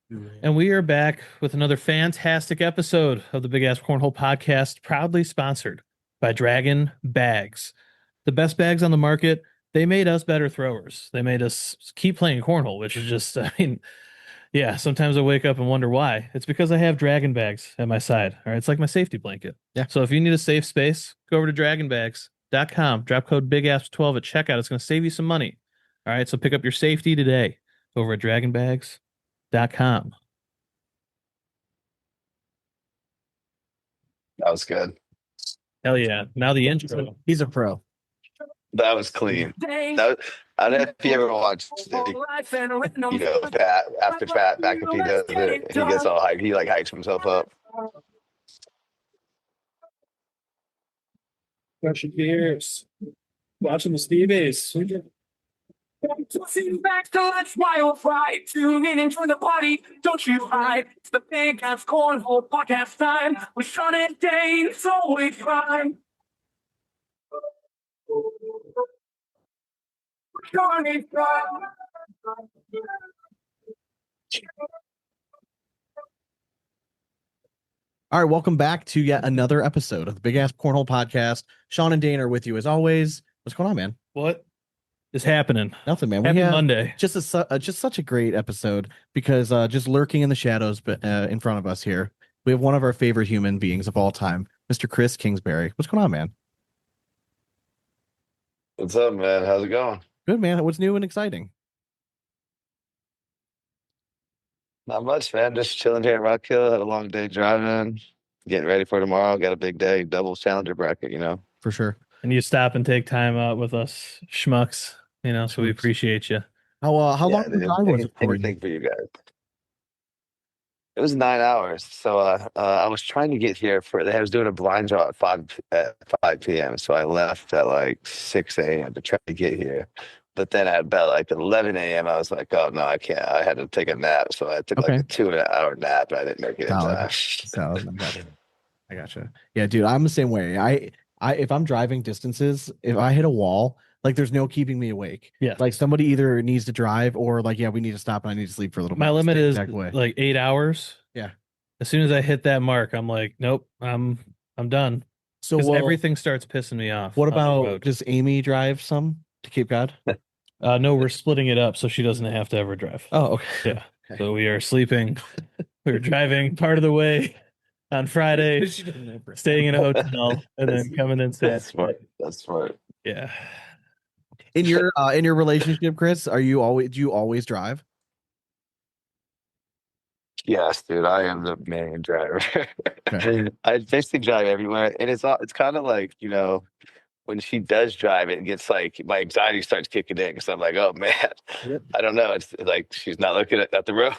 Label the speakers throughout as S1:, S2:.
S1: And we are back with another fantastic episode of the Big Ass Cornhole Podcast, proudly sponsored by Draggin Bags. The best bags on the market. They made us better throwers. They made us keep playing cornhole, which is just, I mean, yeah, sometimes I wake up and wonder why. It's because I have Draggin Bags at my side. All right. It's like my safety blanket.
S2: Yeah.
S1: So if you need a safe space, go over to dragonbags.com, drop code BIGASS12 at checkout. It's going to save you some money. All right. So pick up your safety today over at dragonbags.com.
S3: That was good.
S1: Hell yeah. Now the intro.
S2: He's a pro.
S3: That was clean. That was, I don't know if you ever watched, Pat, after Pat McAfee does it, and he gets all hyped. He like hypes himself up.
S4: Brushing beers, watching the Stevies.
S5: Sitting back to let's wild fry. Tune in into the party. Don't you hide. It's the Big Ass Cornhole Podcast time with Sean and Dane. It's always fine. Sean is fine.
S2: All right, welcome back to yet another episode of the Big Ass Cornhole Podcast. Sean and Dane are with you as always. What's going on, man?
S1: What is happening?
S2: Nothing, man.
S1: Happy
S2: We have
S1: Monday.
S2: just such a great episode because just lurking in the shadows, but in front of us here, we have one of our favorite human beings of all time, Mr. Chris Kingsbury. What's going on, man?
S3: What's up, man? How's it going?
S2: Good, man. What's new and exciting?
S3: Not much, man. Just chilling here at Rock Hill. Had a long day driving, getting ready for tomorrow. Got a big day, double challenger bracket,
S2: For sure.
S1: And you stop and take time out with us schmucks, so we appreciate you.
S2: How long
S3: dude,
S2: the drive was it for you?
S3: anything for you guys. It was 9 hours. So I was trying to get here I was doing a blind draw at 5 p.m. So I left at like 6 a.m. to try to get here. But then at about like 11 a.m., I was like, oh, no, I can't. I had to take a nap. So I took like a 2-hour nap, and I didn't make it in time.
S2: I gotcha. Yeah, dude, I'm the same way. I if I'm driving distances, if I hit a wall, like there's no keeping me awake.
S1: Yeah.
S2: Like somebody either needs to drive or like, yeah, we need to stop and I need to sleep for a little bit.
S1: My limit is
S2: way.
S1: like 8 hours.
S2: Yeah.
S1: As soon as I hit that mark, I'm like, nope, I'm done.
S2: So
S1: everything starts pissing me off.
S2: What about does Amy drive some to Cape Cod?
S1: No, we're splitting it up so she doesn't have to ever drive.
S2: Oh, okay.
S1: Yeah. Okay. So we are sleeping. We're driving part of the way on Friday, staying in a hotel, and then coming in Saturday.
S3: That's smart.
S1: Yeah.
S2: In your relationship, Chris, do you always drive?
S3: Yes, dude, I am the main driver.
S2: Okay.
S3: I basically drive everywhere, and it's kind of like when she does drive, it gets like my anxiety starts kicking in because I'm like, oh man, I don't know. It's like she's not looking at the road.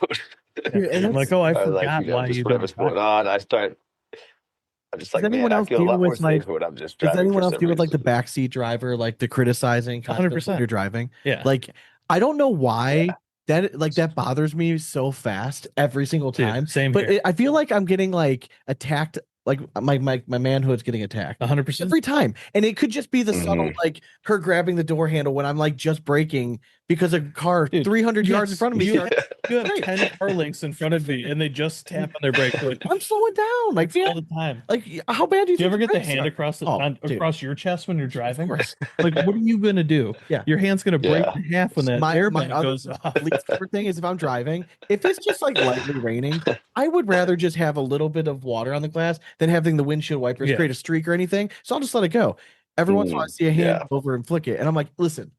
S1: And I'm like, oh, I forgot why you
S3: whatever's going on. I'm just like, man, I feel a lot more safer when I'm just driving.
S2: Does anyone else deal with like the backseat driver, like the criticizing
S1: 100%
S2: you're driving?
S1: Yeah.
S2: Like I don't know why that bothers me so fast every single time.
S1: Dude, same
S2: but
S1: here.
S2: I feel like I'm getting like attacked. Like my manhood's getting attacked
S1: 100%
S2: every time, and it could just be the subtle, like her grabbing the door handle when I'm like just braking because a car 300 yards in front of me.
S1: You have 10 car links in front of me, and they just tap on their brake.
S2: I'm slowing down, like
S1: all the time.
S2: Like how bad do
S1: you ever get the hand across across your chest when you're driving? Like, what are you gonna do?
S2: Yeah,
S1: your hand's gonna break in half when that airbag goes off.
S2: Least favorite thing is if I'm driving, if it's just like lightly raining, I would rather just have a little bit of water on the glass than having the windshield wipers create a streak or anything. So I'll just let it go. Every once in a while I see a hand over and flick it, and I'm like, listen,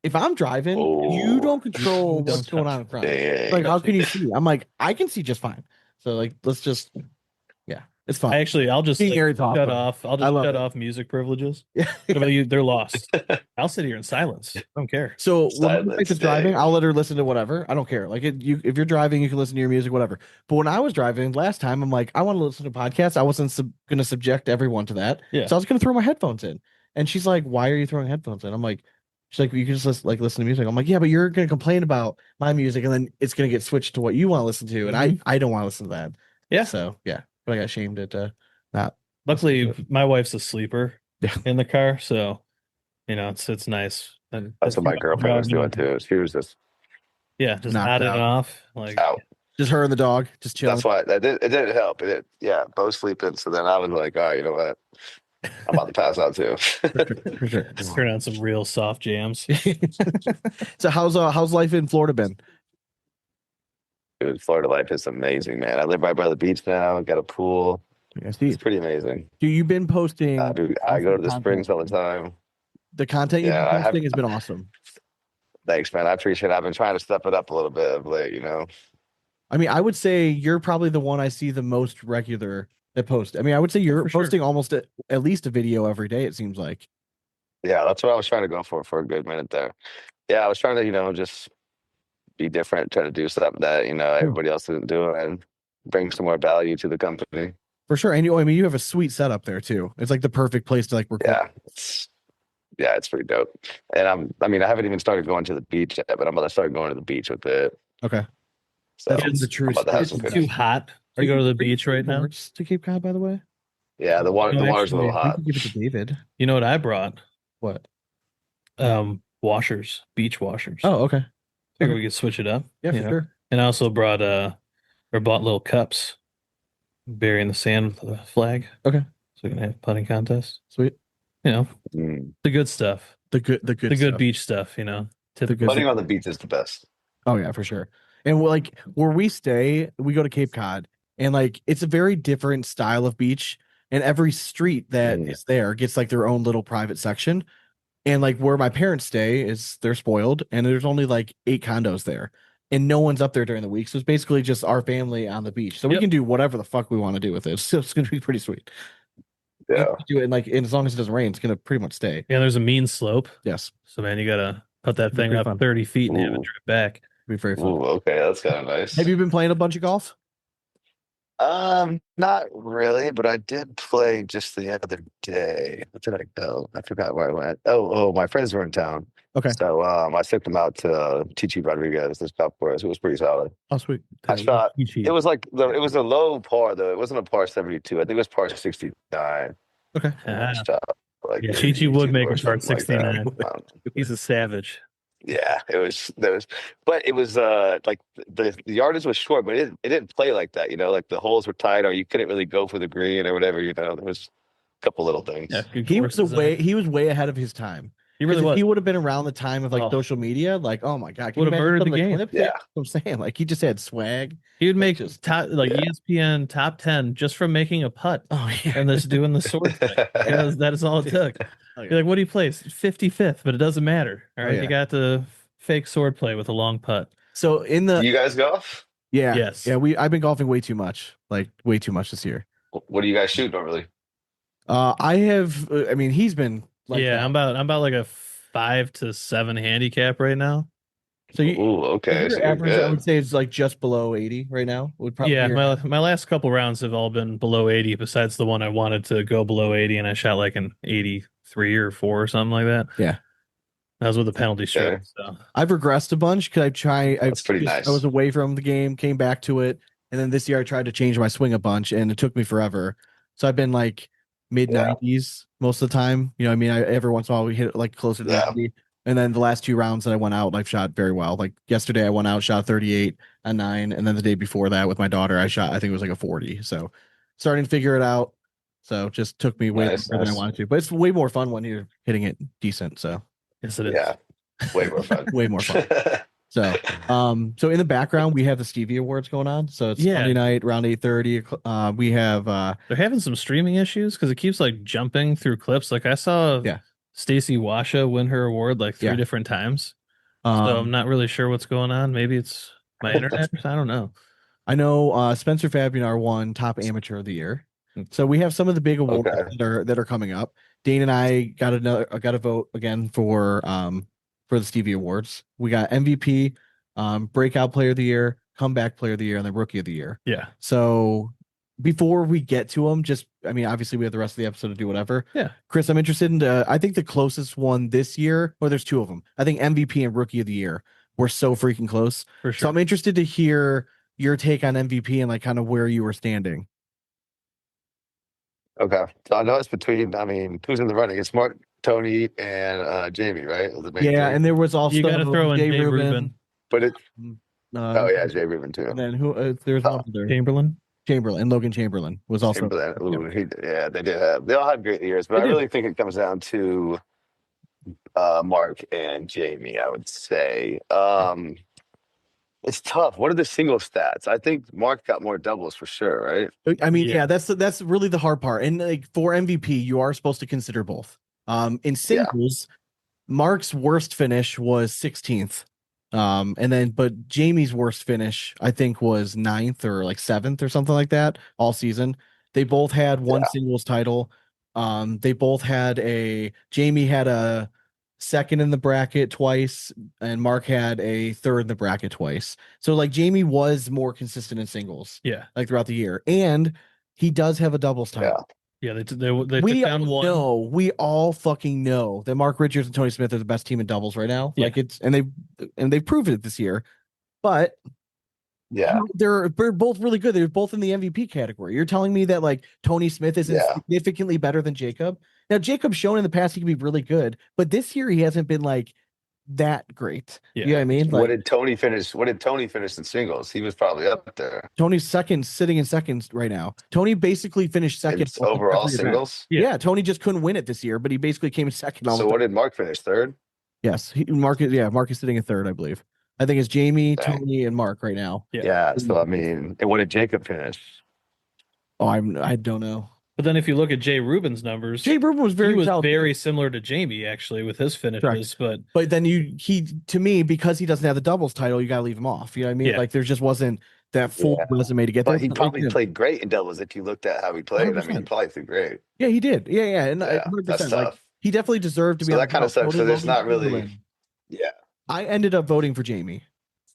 S2: if I'm driving, you don't control what's going on in front. Like, how can you see? I'm like, I can see just fine. So like, let's just, it's fine.
S1: I'll just shut off. I'll just shut
S2: it.
S1: off music privileges.
S2: Yeah,
S1: they're lost. I'll sit here in silence. I don't care.
S2: So when I'm driving, I'll let her listen to whatever. I don't care. Like if you're driving, you can listen to your music, whatever. But when I was driving last time, I'm like, I want to listen to podcasts. I wasn't going to subject everyone to that.
S1: Yeah.
S2: So I was going to throw my headphones in. And she's like, "Why are you throwing headphones in?" I'm like, she's like, "You can just listen to music." I'm like, "Yeah, but you're going to complain about my music, and then it's going to get switched to what you want to listen to, and I don't want to listen to that."
S1: Yeah.
S2: So yeah, but I got shamed at not.
S1: Luckily, my wife's a sleeper in the car, so it's nice. And
S3: that's what my girlfriend was doing too. She was just
S1: just nodding it off, like
S3: out.
S2: Just her and the dog, just chilling.
S3: That's why it didn't help. Both sleeping. So then I was like, all right, you know what? I'm about to pass out too.
S2: For sure.
S1: Just turn on some real soft jams.
S2: So how's life in Florida been?
S3: Dude, Florida life is amazing, man. I live right by the beach now. Got a pool.
S2: I see.
S3: It's pretty amazing.
S2: Dude, you've been posting.
S3: Dude, I go to the
S2: awesome
S3: springs all the
S2: content.
S3: time.
S2: The content you've
S3: Yeah,
S2: been posting has been awesome.
S3: Thanks, man. I appreciate it. I've been trying to step it up a little bit of late, you know.
S2: I mean, I would say you're probably the one I see the most regular that post. I mean, I would say you're posting almost at least a video every day, it seems like.
S3: Yeah, that's what I was trying to go for a good minute there. Yeah, I was trying to, just be different, try to do something that, everybody else isn't doing and bring some more value to the company.
S2: For sure. And you have a sweet setup there too. It's like the perfect place to like record.
S3: Yeah, it's pretty dope. And I haven't even started going to the beach yet, but I'm about to start going to the beach with it.
S2: Okay.
S3: So
S2: That's the truth.
S3: it's
S1: too hot to go to the beach right now.
S2: To Cape Cod, by the way.
S3: Yeah, the water's a little hot.
S2: Give it to David.
S1: You know what I brought?
S2: What?
S1: Washers, beach washers.
S2: Oh, okay.
S1: Figure we could switch it up.
S2: Yeah, for sure.
S1: And I also bought little cups, burying the sand with a flag.
S2: Okay.
S1: So we can have putting contests.
S2: Sweet.
S1: The good stuff.
S2: The good
S1: beach stuff,
S3: Putting on the beach is the best.
S2: Oh yeah, for sure. And like where we stay, we go to Cape Cod, and like it's a very different style of beach. And every street that is there gets like their own little private section. And like where my parents stay they're spoiled, and there's only like 8 condos there, and no one's up there during the week. So it's basically just our family on the beach. So we can do whatever the fuck we want to do with it. So it's gonna be pretty sweet.
S3: Yeah.
S2: Do it and as long as it doesn't rain, it's gonna pretty much stay.
S1: Yeah, there's a mean slope.
S2: Yes.
S1: So man, you gotta put that thing up
S2: fun.
S1: 30 feet and have it drip back.
S2: It'd be very fun.
S3: Ooh, okay, that's kind of nice.
S2: Have you been playing a bunch of golf?
S3: Not really, but I did play just the other day. What did I go? I forgot where I went. Oh, my friends were in town.
S2: Okay.
S3: So I took them out to Chichi Rodriguez, this golf course. It was pretty solid.
S2: Oh, sweet.
S3: I shot. It was like it was a low par though. It wasn't a par 72. I think it was par 69.
S2: Okay.
S3: I shot, like,
S1: Chichi would make a
S3: or
S1: par
S3: something
S1: 69.
S3: like that.
S1: He's a savage.
S3: Yeah, but it was like the yardage was short, but it didn't play like that, like the holes were tight or you couldn't really go for the green or whatever, there was a couple little things.
S1: Yeah,
S2: he was way ahead of his time.
S1: He really was.
S2: He would have been around the time of like social media, like, oh my god,
S1: would have murdered the game.
S2: Clips? Yeah, I'm saying, like, he just had swag.
S1: He would make ESPN top 10 just from making a putt.
S2: Oh yeah,
S1: and just doing the sword thing. That is all it took. You're like, what do you play? 55th, but it doesn't matter. All right, you got the fake sword play with a long putt.
S2: So
S3: Do you guys golf?
S2: Yeah,
S1: yes,
S2: yeah. I've been golfing way too much, this year.
S3: What do you guys shoot normally?
S2: I have. I mean, he's been. Like
S1: I'm about like a 5 to 7 handicap right now.
S2: So
S3: okay.
S2: Your average, I would say, is like just below 80 right now. Would probably
S1: my last couple rounds have all been below 80. Besides the one I wanted to go below 80, and I shot like an 83 or 4 or something like that.
S2: Yeah,
S1: that was with a penalty stroke. So
S2: I've regressed a bunch because
S3: That's pretty nice.
S2: I was away from the game, came back to it, and then this year I tried to change my swing a bunch, and it took me forever. So I've been like mid 90s most of the time. I mean, every once in a while we hit like closer to 90. And then the last 2 rounds that I went out, I've shot very well. Like yesterday I went out, shot 38 on 9, and then the day before that with my daughter, I think it was like a 40. So starting to figure it out. So just took me way longer than I wanted to. But it's way more fun when you're hitting it decent. So
S1: yes, it is.
S3: Yeah. Way more fun.
S2: way more fun. So in the background we have the Stevie Awards going on. So it's Monday night around 8:30. We have
S1: they're having some streaming issues because it keeps like jumping through clips. Like I saw Stacey Washa win her award like 3 different times. So I'm not really sure what's going on. Maybe it's my internet. I don't know.
S2: I know Spencer Fabianar won Top Amateur of the Year. So we have some of the big awards that are coming up. Dane and I got a vote again for the Stevie Awards. We got MVP, Breakout Player of the Year, Comeback Player of the Year, and then Rookie of the Year.
S1: Yeah.
S2: So before we get to them, obviously we have the rest of the episode to do whatever.
S1: Yeah.
S2: Chris, I'm interested in I think the closest one this year, there's 2 of them. I think MVP and Rookie of the Year were so freaking close.
S1: For sure.
S2: So I'm interested to hear your take on MVP and like kind of where you were standing.
S3: Okay. So I know it's between, who's in the running? It's Mark, Tony, and Jamie, right?
S2: And there was also
S1: you got to throw in
S2: Jay
S1: Dave
S2: Rubin.
S1: Rubin.
S3: But Oh yeah, Jay Rubin too.
S2: And then who? There's one other.
S1: Chamberlain.
S2: Logan Chamberlain was also.
S3: Chamberlain. Ooh, they did have. They all had great years, but I really think it comes down to Mark and Jamie. I would say. It's tough. What are the single stats? I think Mark got more doubles for sure, right?
S2: I mean, that's really the hard part. And like for MVP, you are supposed to consider both. In singles, Mark's worst finish was 16th. But Jamie's worst finish, I think, was 9th or like 7th or something like that all season. They both had one singles title. They both had Jamie had a second in the bracket twice, and Mark had a third in the bracket twice. So like Jamie was more consistent in singles, like throughout the year, and he does have a doubles title.
S1: They took down one.
S2: No, we all fucking know that Mark Richards and Tony Smith are the best team in doubles right now. Like they've proven it this year, but they're both really good. They're both in the MVP category. You're telling me that like Tony Smith isn't significantly better than Jacob? Now Jacob's shown in the past he can be really good, but this year he hasn't been like that great. You know what I mean? Like,
S3: what did Tony finish in singles? He was probably up there.
S2: Tony's sitting in second right now. Tony basically finished second
S3: overall singles.
S2: Yeah, Tony just couldn't win it this year, but he basically came in second.
S3: So what did Mark finish? Third?
S2: Yes, Mark is sitting in third, I believe. I think it's Jamie, Tony, and Mark right now.
S3: Yeah. So I mean, and what did Jacob finish?
S2: Oh, I don't know.
S1: But then if you look at Jay Rubin's numbers,
S2: Jay Rubin was
S1: very similar to Jamie actually with his finishes.
S2: Correct. But then to me, because he doesn't have the doubles title, you gotta leave him off. You know what I mean? Like there just wasn't that full resume to get there.
S3: But he probably played great in doubles if you looked at how he played. 100%. I mean, he probably played great.
S2: Yeah, he did. Yeah. And 100%. Like he definitely deserved to be
S3: so
S2: on
S3: that kind of sucks. So there's not really
S2: I ended up voting for Jamie.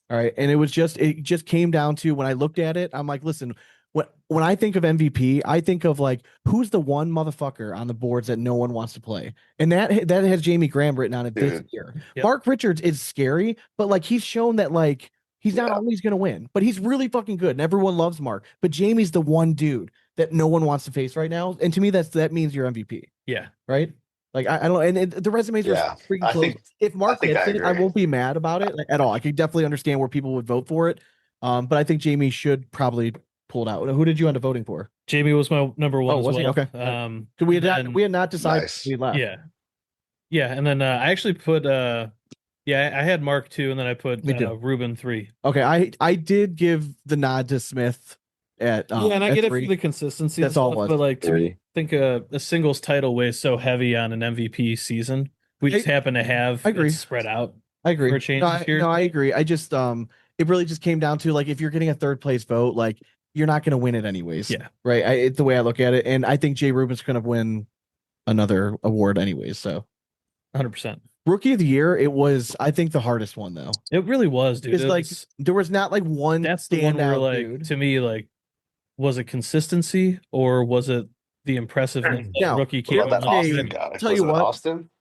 S2: All right. And it just came down to when I looked at it, I'm like, listen, when I think of MVP, I think of like who's the one motherfucker on the boards that no one wants to play, and that has Jamie Graham written on it this year. Mark Richards is scary, but like he's shown that like he's not always gonna win, but he's really fucking good, and everyone loves Mark. But Jamie's the one dude that no one wants to face right now, and to me that means you're MVP.
S1: Yeah,
S2: right. Like I don't know, and the resumes are freaking close. If Mark gets it, I won't be mad about it at all. I could definitely understand where people would vote for it, but I think Jamie should probably pulled out. Who did you end up voting for?
S1: Jamie was my number one.
S2: Oh, was he? Okay. We had not decided.
S3: Nice.
S2: We left.
S1: Yeah, and then I actually put I had Mark 2, and then I put Rubin 3.
S2: Okay, I did give the nod to Smith at
S1: and I get
S2: 3.
S1: it for the consistency.
S2: That's all it was.
S1: But like to me, I think a singles title weighs so heavy on an MVP season. We just happen to have it spread out.
S2: I agree.
S1: For a change this year.
S2: No, I agree. I just it really just came down to like if you're getting a third place vote, like you're not going to win it anyways.
S1: Yeah.
S2: Right. It's the way I look at it. And I think Jay Rubin's going to win another award anyways. So
S1: 100%.
S2: Rookie of the year. It was, I think, the hardest one though.
S1: It really was, dude.
S2: It's like there was not like one.
S1: That's the one where like dude. To me, like, was it consistency or was it the impressiveness of rookie kid?
S2: Tell you what,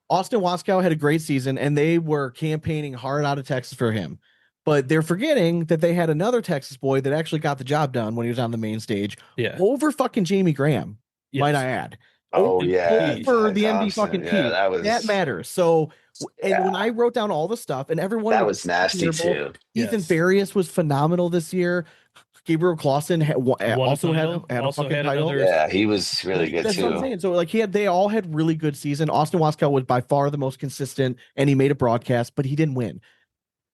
S2: Austin Waskow had a great season and they were campaigning hard out of Texas for him. But they're forgetting that they had another Texas boy that actually got the job done when he was on the main stage.
S1: Yeah.
S2: Over fucking Jamie Graham, might I add.
S3: Oh, yeah.
S2: For the MD fucking P. That matters. So, and when I wrote down all the stuff and everyone.
S3: That was nasty too.
S2: Ethan Farias was phenomenal this year. Gabriel Clausen also had a fucking title.
S3: Yeah, he was really good too. That's what I'm saying.
S2: So like they all had really good season. Austin Waskow was by far the most consistent and he made a broadcast, but he didn't win.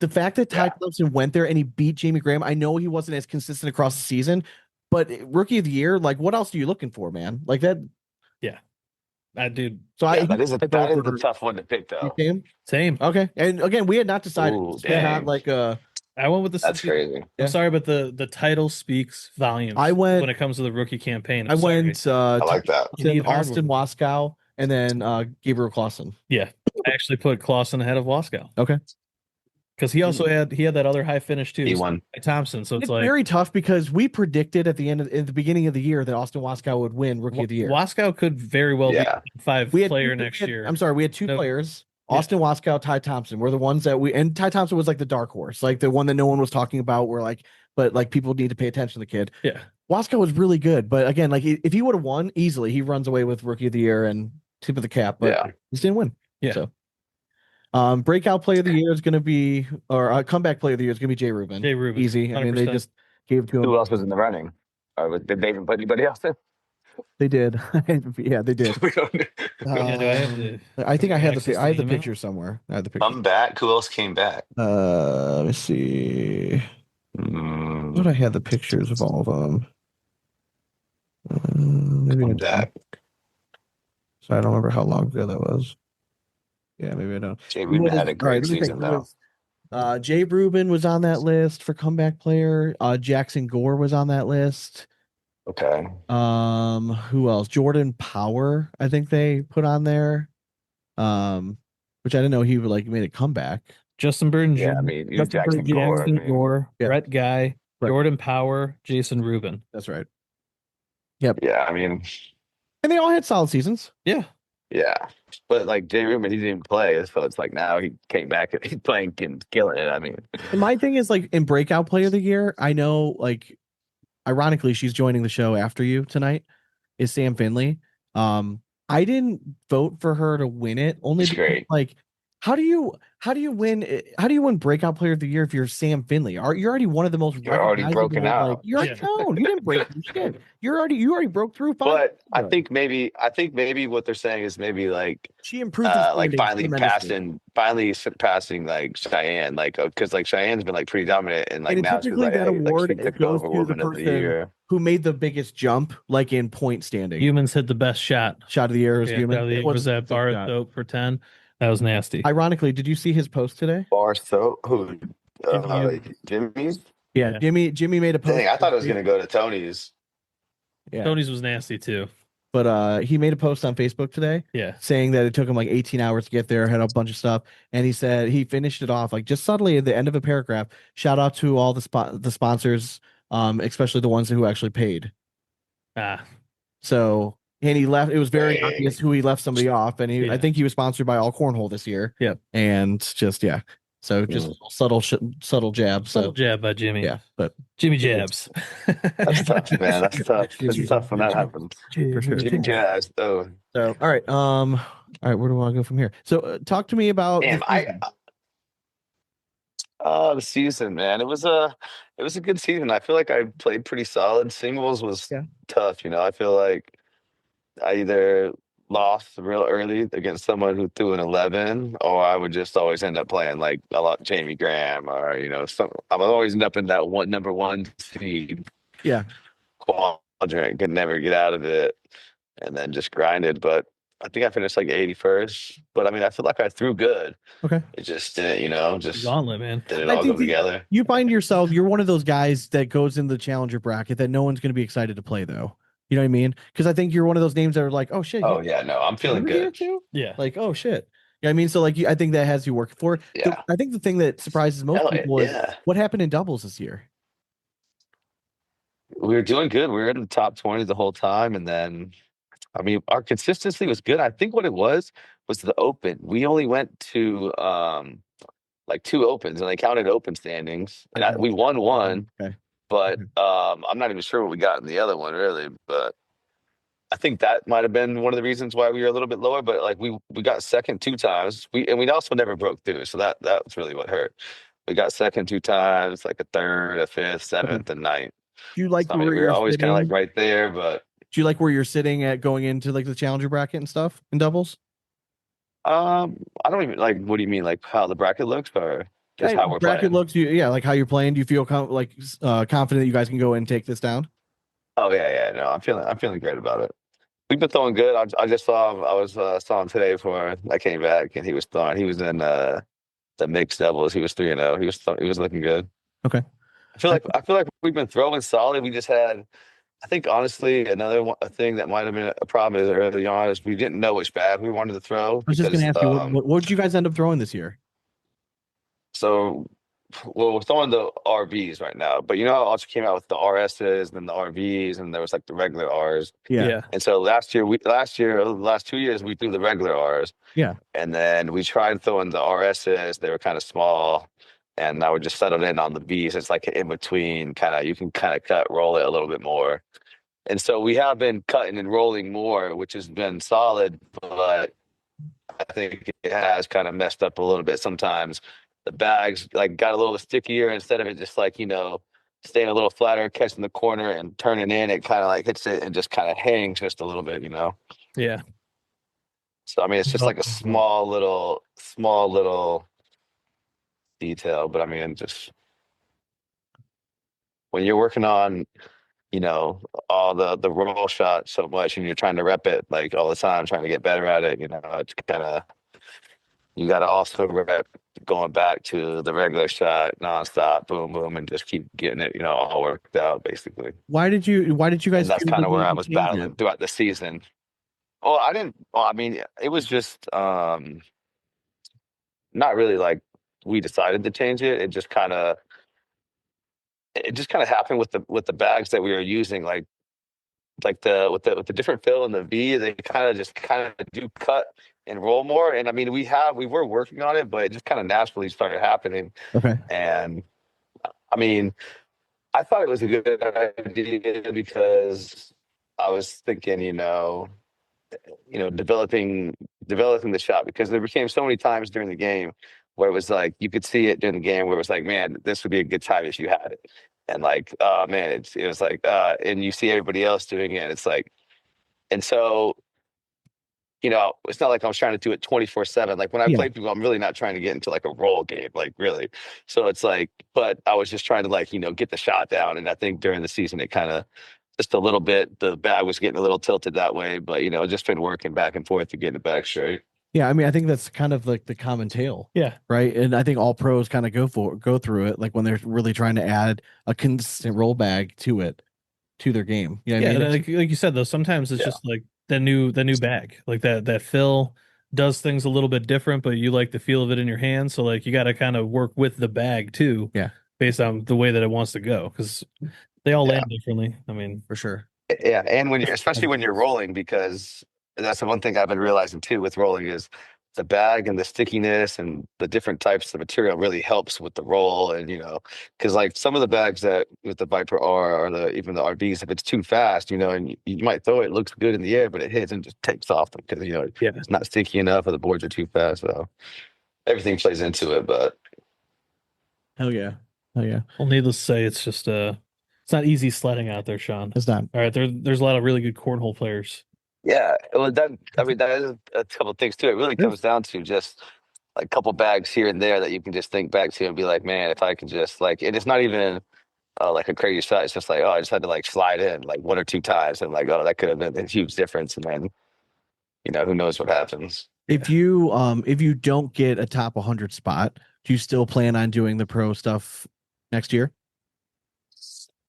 S2: The fact that Ty Thompson went there and he beat Jamie Graham, I know he wasn't as consistent across the season, but rookie of the year, like what else are you looking for, man? Like that.
S1: Yeah. Dude.
S2: So
S3: that is a tough one to pick though.
S1: Same.
S2: Okay. And again, we had not decided. Not like
S1: I went with the.
S3: That's crazy.
S1: I'm sorry, but the title speaks volumes.
S2: I went
S1: when it comes to the rookie campaign.
S2: I went.
S3: I like that.
S2: Austin Waskow and then Gabriel Clausen.
S1: Yeah, I actually put Clausen ahead of Waskow.
S2: Okay.
S1: Because he also had that other high finish too.
S3: He won.
S1: Thompson. So it's like
S2: very tough because we predicted at the beginning of the year that Austin Waskow would win Rookie of the Year.
S1: Waskow could very well be a player next year.
S2: I'm sorry, we had two players. Austin Waskow, Ty Thompson were the ones that and Ty Thompson was like the dark horse, like the one that no one was talking about. Where like, but like people need to pay attention to the kid.
S1: Yeah,
S2: Waskow was really good, but again, like if he would have won easily, he runs away with Rookie of the Year and tip of the cap. But he just didn't win.
S1: Yeah.
S2: So. Breakout player of the year is going to be, or comeback player of the year is going to be Jay Rubin.
S1: Jay Rubin,
S2: Easy. I mean, they
S1: 100%.
S2: just gave it to him.
S3: Who else was in the running? Did they even put anybody else in?
S2: They did. Yeah, they did.
S3: We don't know.
S1: Yeah, do I have the
S2: I think I have
S1: access
S2: I have
S1: to
S2: the
S1: email?
S2: picture somewhere. I have the picture.
S3: Come back. Who else came back?
S2: Let me see. What I had the pictures of all of them. Maybe I
S3: Come
S2: don't.
S3: back.
S2: So I don't remember how long ago that was. Yeah, maybe I don't.
S3: Jay Rubin had a great season, though.
S2: Jay Rubin was on that list for comeback player. Jackson Gore was on that list.
S3: Okay.
S2: Who else? Jordan Power, I think they put on there. Which I didn't know he would like made a comeback.
S1: Justin Burton Jr.,
S3: Yeah, I mean, you
S1: Justin
S3: Jackson
S1: Burton,
S3: Gore.
S1: Jackson Gore,
S2: Yeah.
S1: Brett Guy,
S2: Right.
S1: Jordan Power, Jason Rubin.
S2: That's right.
S3: Yeah, I mean,
S2: And they all had solid seasons.
S1: Yeah.
S3: yeah. But like Jay Rubin, he didn't play, so it's like now he came back and he's playing and killing it. I mean,
S2: And my thing is like in breakout player of the year, I know like ironically she's joining the show after you tonight is Sam Finley. I didn't vote for her to win it only
S3: It's
S2: because,
S3: great.
S2: like how do you win breakout player of the year if you're Sam Finley? You're already one of the most
S3: You're already
S2: recognizable,
S3: broken out.
S2: like, you didn't break through shit. You already broke through.
S3: But I think maybe what they're saying is maybe like
S2: she improved his
S3: like
S2: standing
S3: finally surpassing like Cheyenne, like because like Cheyenne's been like pretty dominant and like
S2: And
S3: now she's
S2: typically
S3: like,
S2: that
S3: hey,
S2: award
S3: like, she took
S2: goes
S3: over
S2: to the
S3: woman of the
S2: person
S3: year.
S2: who made the biggest jump, like in point standing.
S1: Humans hit the best shot.
S2: Shot of the year was
S1: Yeah,
S2: human.
S1: shot of the year was that bar soap for 10. That was nasty.
S2: Ironically, did you see his post today?
S3: Bar soap. Who? Jimmy's.
S2: Yeah, Jimmy made a post.
S3: Dang, I thought it was gonna go to Tony's.
S2: Yeah.
S1: Tony's was nasty too.
S2: But he made a post on Facebook today.
S1: Yeah.
S2: Saying that it took him like 18 hours to get there, had a bunch of stuff, and he said he finished it off like just subtly at the end of a paragraph. Shout out to all the sponsors, especially the ones who actually paid. So and he left. It was very obvious who he left somebody off, and I think he was sponsored by All Cornhole this year.
S1: Yep.
S2: And just so just subtle jab.
S1: Subtle jab by Jimmy.
S2: Yeah, but
S1: Jimmy jabs.
S3: That's tough, man. That's tough. It's tough when that happens.
S2: For sure.
S3: Jimmy jabs. Oh.
S2: So all right. All right. Where do I want to go from here? So talk to me about.
S3: Damn, the season, man. It was a good season. I feel like I played pretty solid. Singles was tough, I feel like I either lost real early against someone who threw an 11, or I would just always end up playing like a lot Jamie Graham, or I would always end up in that number one seed.
S2: Yeah.
S3: Quadrant, could never get out of it, and then just grinded. But I think I finished like 81st. But I mean, I feel like I threw good.
S2: Okay.
S3: It just didn't, just
S1: gauntlet, man.
S3: Did it all go together?
S2: You find yourself, you're one of those guys that goes in the challenger bracket that no one's going to be excited to play though. You know what I mean? Because I think you're one of those names that are like, oh shit.
S3: Oh yeah, no, I'm feeling good
S2: too.
S1: Yeah.
S2: Like, oh shit. You know what I mean? So like, I think that has you working for it.
S3: Yeah.
S2: I think the thing that surprises most people is what happened in doubles this year.
S3: We were doing good. We were in the top 20 the whole time, and then, I mean, our consistency was good. I think what it was the open. We only went to like 2 opens, and they counted open standings, and we won one.
S2: Okay.
S3: But I'm not even sure what we got in the other one, really. But I think that might have been one of the reasons why we were a little bit lower. But like we got second 2 times. We also never broke through, so that was really what hurt. We got second 2 times, like a third, a fifth, seventh, and ninth.
S2: Do you like
S3: So, I mean, we were always kind of like right there, but
S2: do you like where you're sitting at going into like the challenger bracket and stuff in doubles?
S3: I don't even like. What do you mean, like how the bracket looks, or just how we're
S2: bracket
S3: playing?
S2: looks? Like how you're playing. Do you feel confident that you guys can go and take this down?
S3: Oh yeah. No, I'm feeling great about it. We've been throwing good. I just saw saw him today before I came back, and he was throwing. He was in the mixed doubles. He was 3-0. He was looking good.
S2: Okay.
S3: I feel like we've been throwing solid. We just had, I think honestly, a thing that might have been a problem is early on is we didn't know which bag we wanted to throw.
S2: I was just going to ask you, what did you guys end up throwing this year?
S3: So, we're throwing the RVs right now, but how it also came out with the RSs and then the RVs, and there was like the regular Rs.
S2: Yeah.
S3: And so the last 2 years, we threw the regular Rs.
S2: Yeah.
S3: And then we tried throwing the RSs. They were kind of small. And now we're just settled in on the Bs. It's like in between, you can cut, roll it a little bit more. And so we have been cutting and rolling more, which has been solid. But think it has kind of messed up a little bit sometimes. The bags like got a little stickier instead of it just like, staying a little flatter, catching the corner and turning in, it kind of like hits it and just kind of hangs just a little bit.
S1: Yeah.
S3: So I mean it's just like a small little detail, but I mean just when you're working on, all the roll shot so much and you're trying to rep it like all the time, trying to get better at it, it's kind of you got to also rep going back to the regular shot nonstop, boom, boom, and just keep getting it, all worked out basically.
S2: Why did you guys
S3: And that's
S2: feel
S3: kind
S2: the
S3: of where
S2: need
S3: I
S2: to
S3: was
S2: change
S3: battling
S2: it?
S3: throughout the season. Well, I didn't. Well, I mean, it was just not really like we decided to change it. It just kind of happened with the bags that we were using, like with the different fill and the V, they kind of do cut and roll more. And I mean, we were working on it, but it just kind of naturally started happening.
S2: Okay.
S3: And I mean, I thought it was a good idea because I was thinking, developing the shot because there became so many times during the game where it was like you could see it during the game where it was like, man, this would be a good time if you had it. And like, oh man, it was like, and you see everybody else doing it. It's like, and so, it's not like I was trying to do it 24/7. Like when I
S2: Yeah.
S3: play people, I'm really not trying to get into like a role game, like really. So it's like, but I was just trying to like, get the shot down. And I think during the season, it kind of just a little bit, the bag was getting a little tilted that way, but just been working back and forth to get it back straight.
S2: Yeah, I mean, I think that's kind of like the common tale.
S1: Yeah.
S2: Right. And I think all pros kind of go through it, like when they're really trying to add a consistent roll bag to their game. You know what I
S1: Yeah,
S2: mean?
S1: like you said though, sometimes it's
S3: Yeah.
S1: just like the new bag. Like that fill does things a little bit different, but you like the feel of it in your hand. So like you got to kind of work with the bag too.
S2: Yeah.
S1: Based on the way that it wants to go. Because they all
S3: Yeah.
S1: land differently. I mean,
S2: For sure.
S3: Yeah, and especially when you're rolling, because that's the one thing I've been realizing too with rolling is the bag and the stickiness and the different types of material really helps with the roll. And because like some of the bags that with the Viper R or even the RBs, if it's too fast, and you might throw it, looks good in the air, but it hits and just takes off because
S1: Yeah.
S3: it's not sticky enough or the boards are too fast. So everything plays into it, but
S2: Hell yeah. Hell yeah.
S1: well, needless to say, it's just it's not easy sledding out there, Sean.
S2: It's not.
S1: All right, there's a lot of really good cornhole players.
S3: yeah, well, that is a couple of things too. It really comes down to just like a couple bags here and there that you can just think back to and be like, man, if I could just like, and it's not even like a crazy shot. It's just like, oh, I just had to like slide in like one or two times, and like, oh, that could have been a huge difference. And then, who knows what happens.
S2: If you don't get a top 100 spot, do you still plan on doing the pro stuff next year?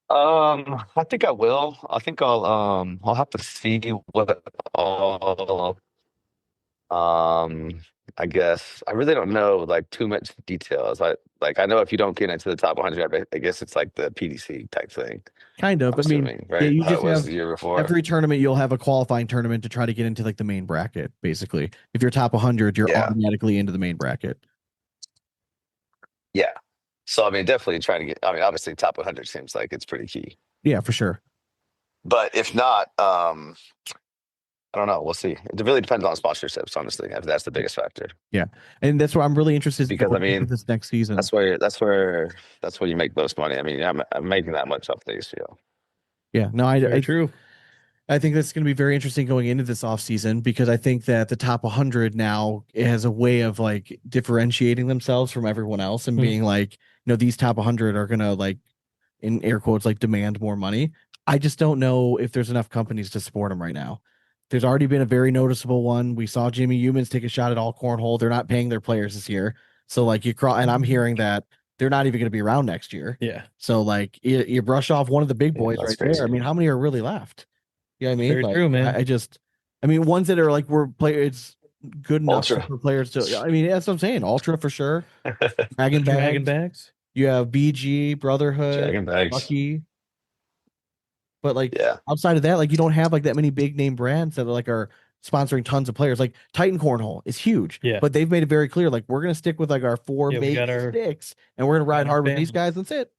S3: I think I will. I think I'll have to see what all I guess I really don't know like too much details. I know if you don't get into the top 100, I guess it's like the PDC type thing.
S2: Kind of.
S3: I'm
S2: I mean,
S3: assuming, right?
S2: yeah, you
S3: How
S2: just
S3: it was
S2: have
S3: the year before.
S2: every tournament you'll have a qualifying tournament to try to get into like the main bracket. Basically, if you're top 100, you're
S3: Yeah.
S2: automatically into the main bracket.
S3: Yeah. So I mean, definitely trying to get. I mean, obviously, top 100 seems like it's pretty key.
S2: Yeah, for sure.
S3: But if not, I don't know. We'll see. It really depends on sponsorships, honestly. If that's the biggest factor.
S2: And that's where I'm really interested
S3: Because, I mean,
S2: with this next season.
S3: That's where you make most money. I mean, I'm making that much off the ACL.
S2: Yeah, no, I
S1: True.
S2: I think that's going to be very interesting going into this offseason because I think that the top 100 now has a way of like differentiating themselves from everyone else and being like, these top 100 are going to like, in air quotes, like demand more money. I just don't know if there's enough companies to support them right now. There's already been a very noticeable one. We saw Jimmy Humans take a shot at all cornhole. They're not paying their players this year. So like and I'm hearing that they're not even going to be around next year.
S1: Yeah.
S2: So like you brush off one of the big boys right
S3: crazy.
S2: there. I mean, how many are really left? You know what I mean?
S1: Very true, man.
S2: I mean, ones that are like it's good enough
S3: Ultra.
S2: for players to. I mean, that's what I'm saying. Ultra for sure. Draggin
S1: Draggin
S2: Bags.
S1: Bags.
S2: You have BG, Brotherhood,
S3: Draggin Bags.
S2: Lucky. But like
S3: Yeah.
S2: outside of that, like you don't have like that many big name brands that are sponsoring tons of players. Like Titan Cornhole is huge.
S1: Yeah.
S2: But they've made it very clear, like we're gonna stick with like our four
S1: Yeah, we
S2: main
S1: got our-
S2: sticks, and we're gonna ride
S1: our
S2: hard with these
S1: families.
S2: guys. That's it.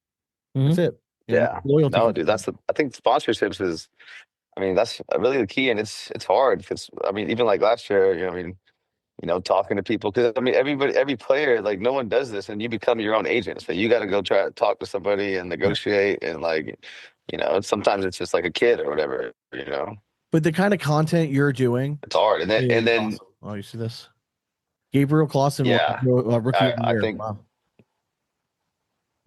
S1: Mhm.
S2: That's it. And
S3: Yeah.
S2: loyalty.
S3: No, dude, I think sponsorships is. I mean, that's really the key, and it's hard because I mean, even like last year, I mean, talking to people. Because I mean, every player, like no one does this, and you become your own agent. So you got to go try to talk to somebody and negotiate, and sometimes it's just like a kid or whatever.
S2: But the kind of content you're doing,
S3: It's hard, and then
S2: awesome. Oh, you see this? Gabriel Clausen,
S3: Yeah.
S2: rookie of the
S3: I
S2: year.
S3: think
S2: Wow.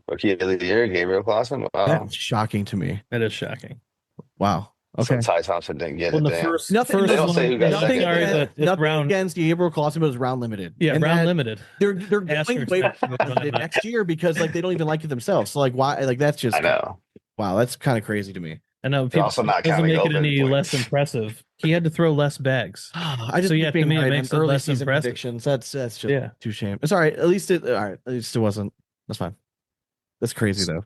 S3: Rookie of the year, Gabriel Clausen. Wow,
S2: That's shocking to me.
S1: That is shocking.
S2: Wow.
S3: so
S2: Okay.
S3: Ty Thompson didn't get
S1: Well,
S3: it.
S1: the
S3: Damn.
S1: first,
S2: Nothing-
S1: first
S3: They don't
S1: one,
S3: say who got
S2: Nothing,
S3: second.
S1: sorry, but it's
S2: nothing
S1: round.
S2: against Gabriel Clausen, but it was round limited.
S1: Yeah,
S2: And
S1: round
S2: that-
S1: limited.
S2: They're going
S1: Asterisk
S2: way
S1: next to the round limit.
S2: next year because like they don't even like it themselves. So like why? Like that's just
S3: I know.
S2: wow. That's kind of crazy to me.
S1: I know
S3: They're
S1: people
S3: also not
S1: doesn't
S3: counting
S1: make it
S3: open
S1: any
S3: points.
S1: less impressive. He had to throw less bags.
S2: I just
S1: So, yeah,
S2: keep being
S1: to me, it
S2: right
S1: makes
S2: on
S1: it
S2: early
S1: less
S2: season
S1: impressive.
S2: predictions. That's just
S1: Yeah.
S2: too shame. It's all right. At least it. All right. At least it wasn't. That's fine. That's crazy though.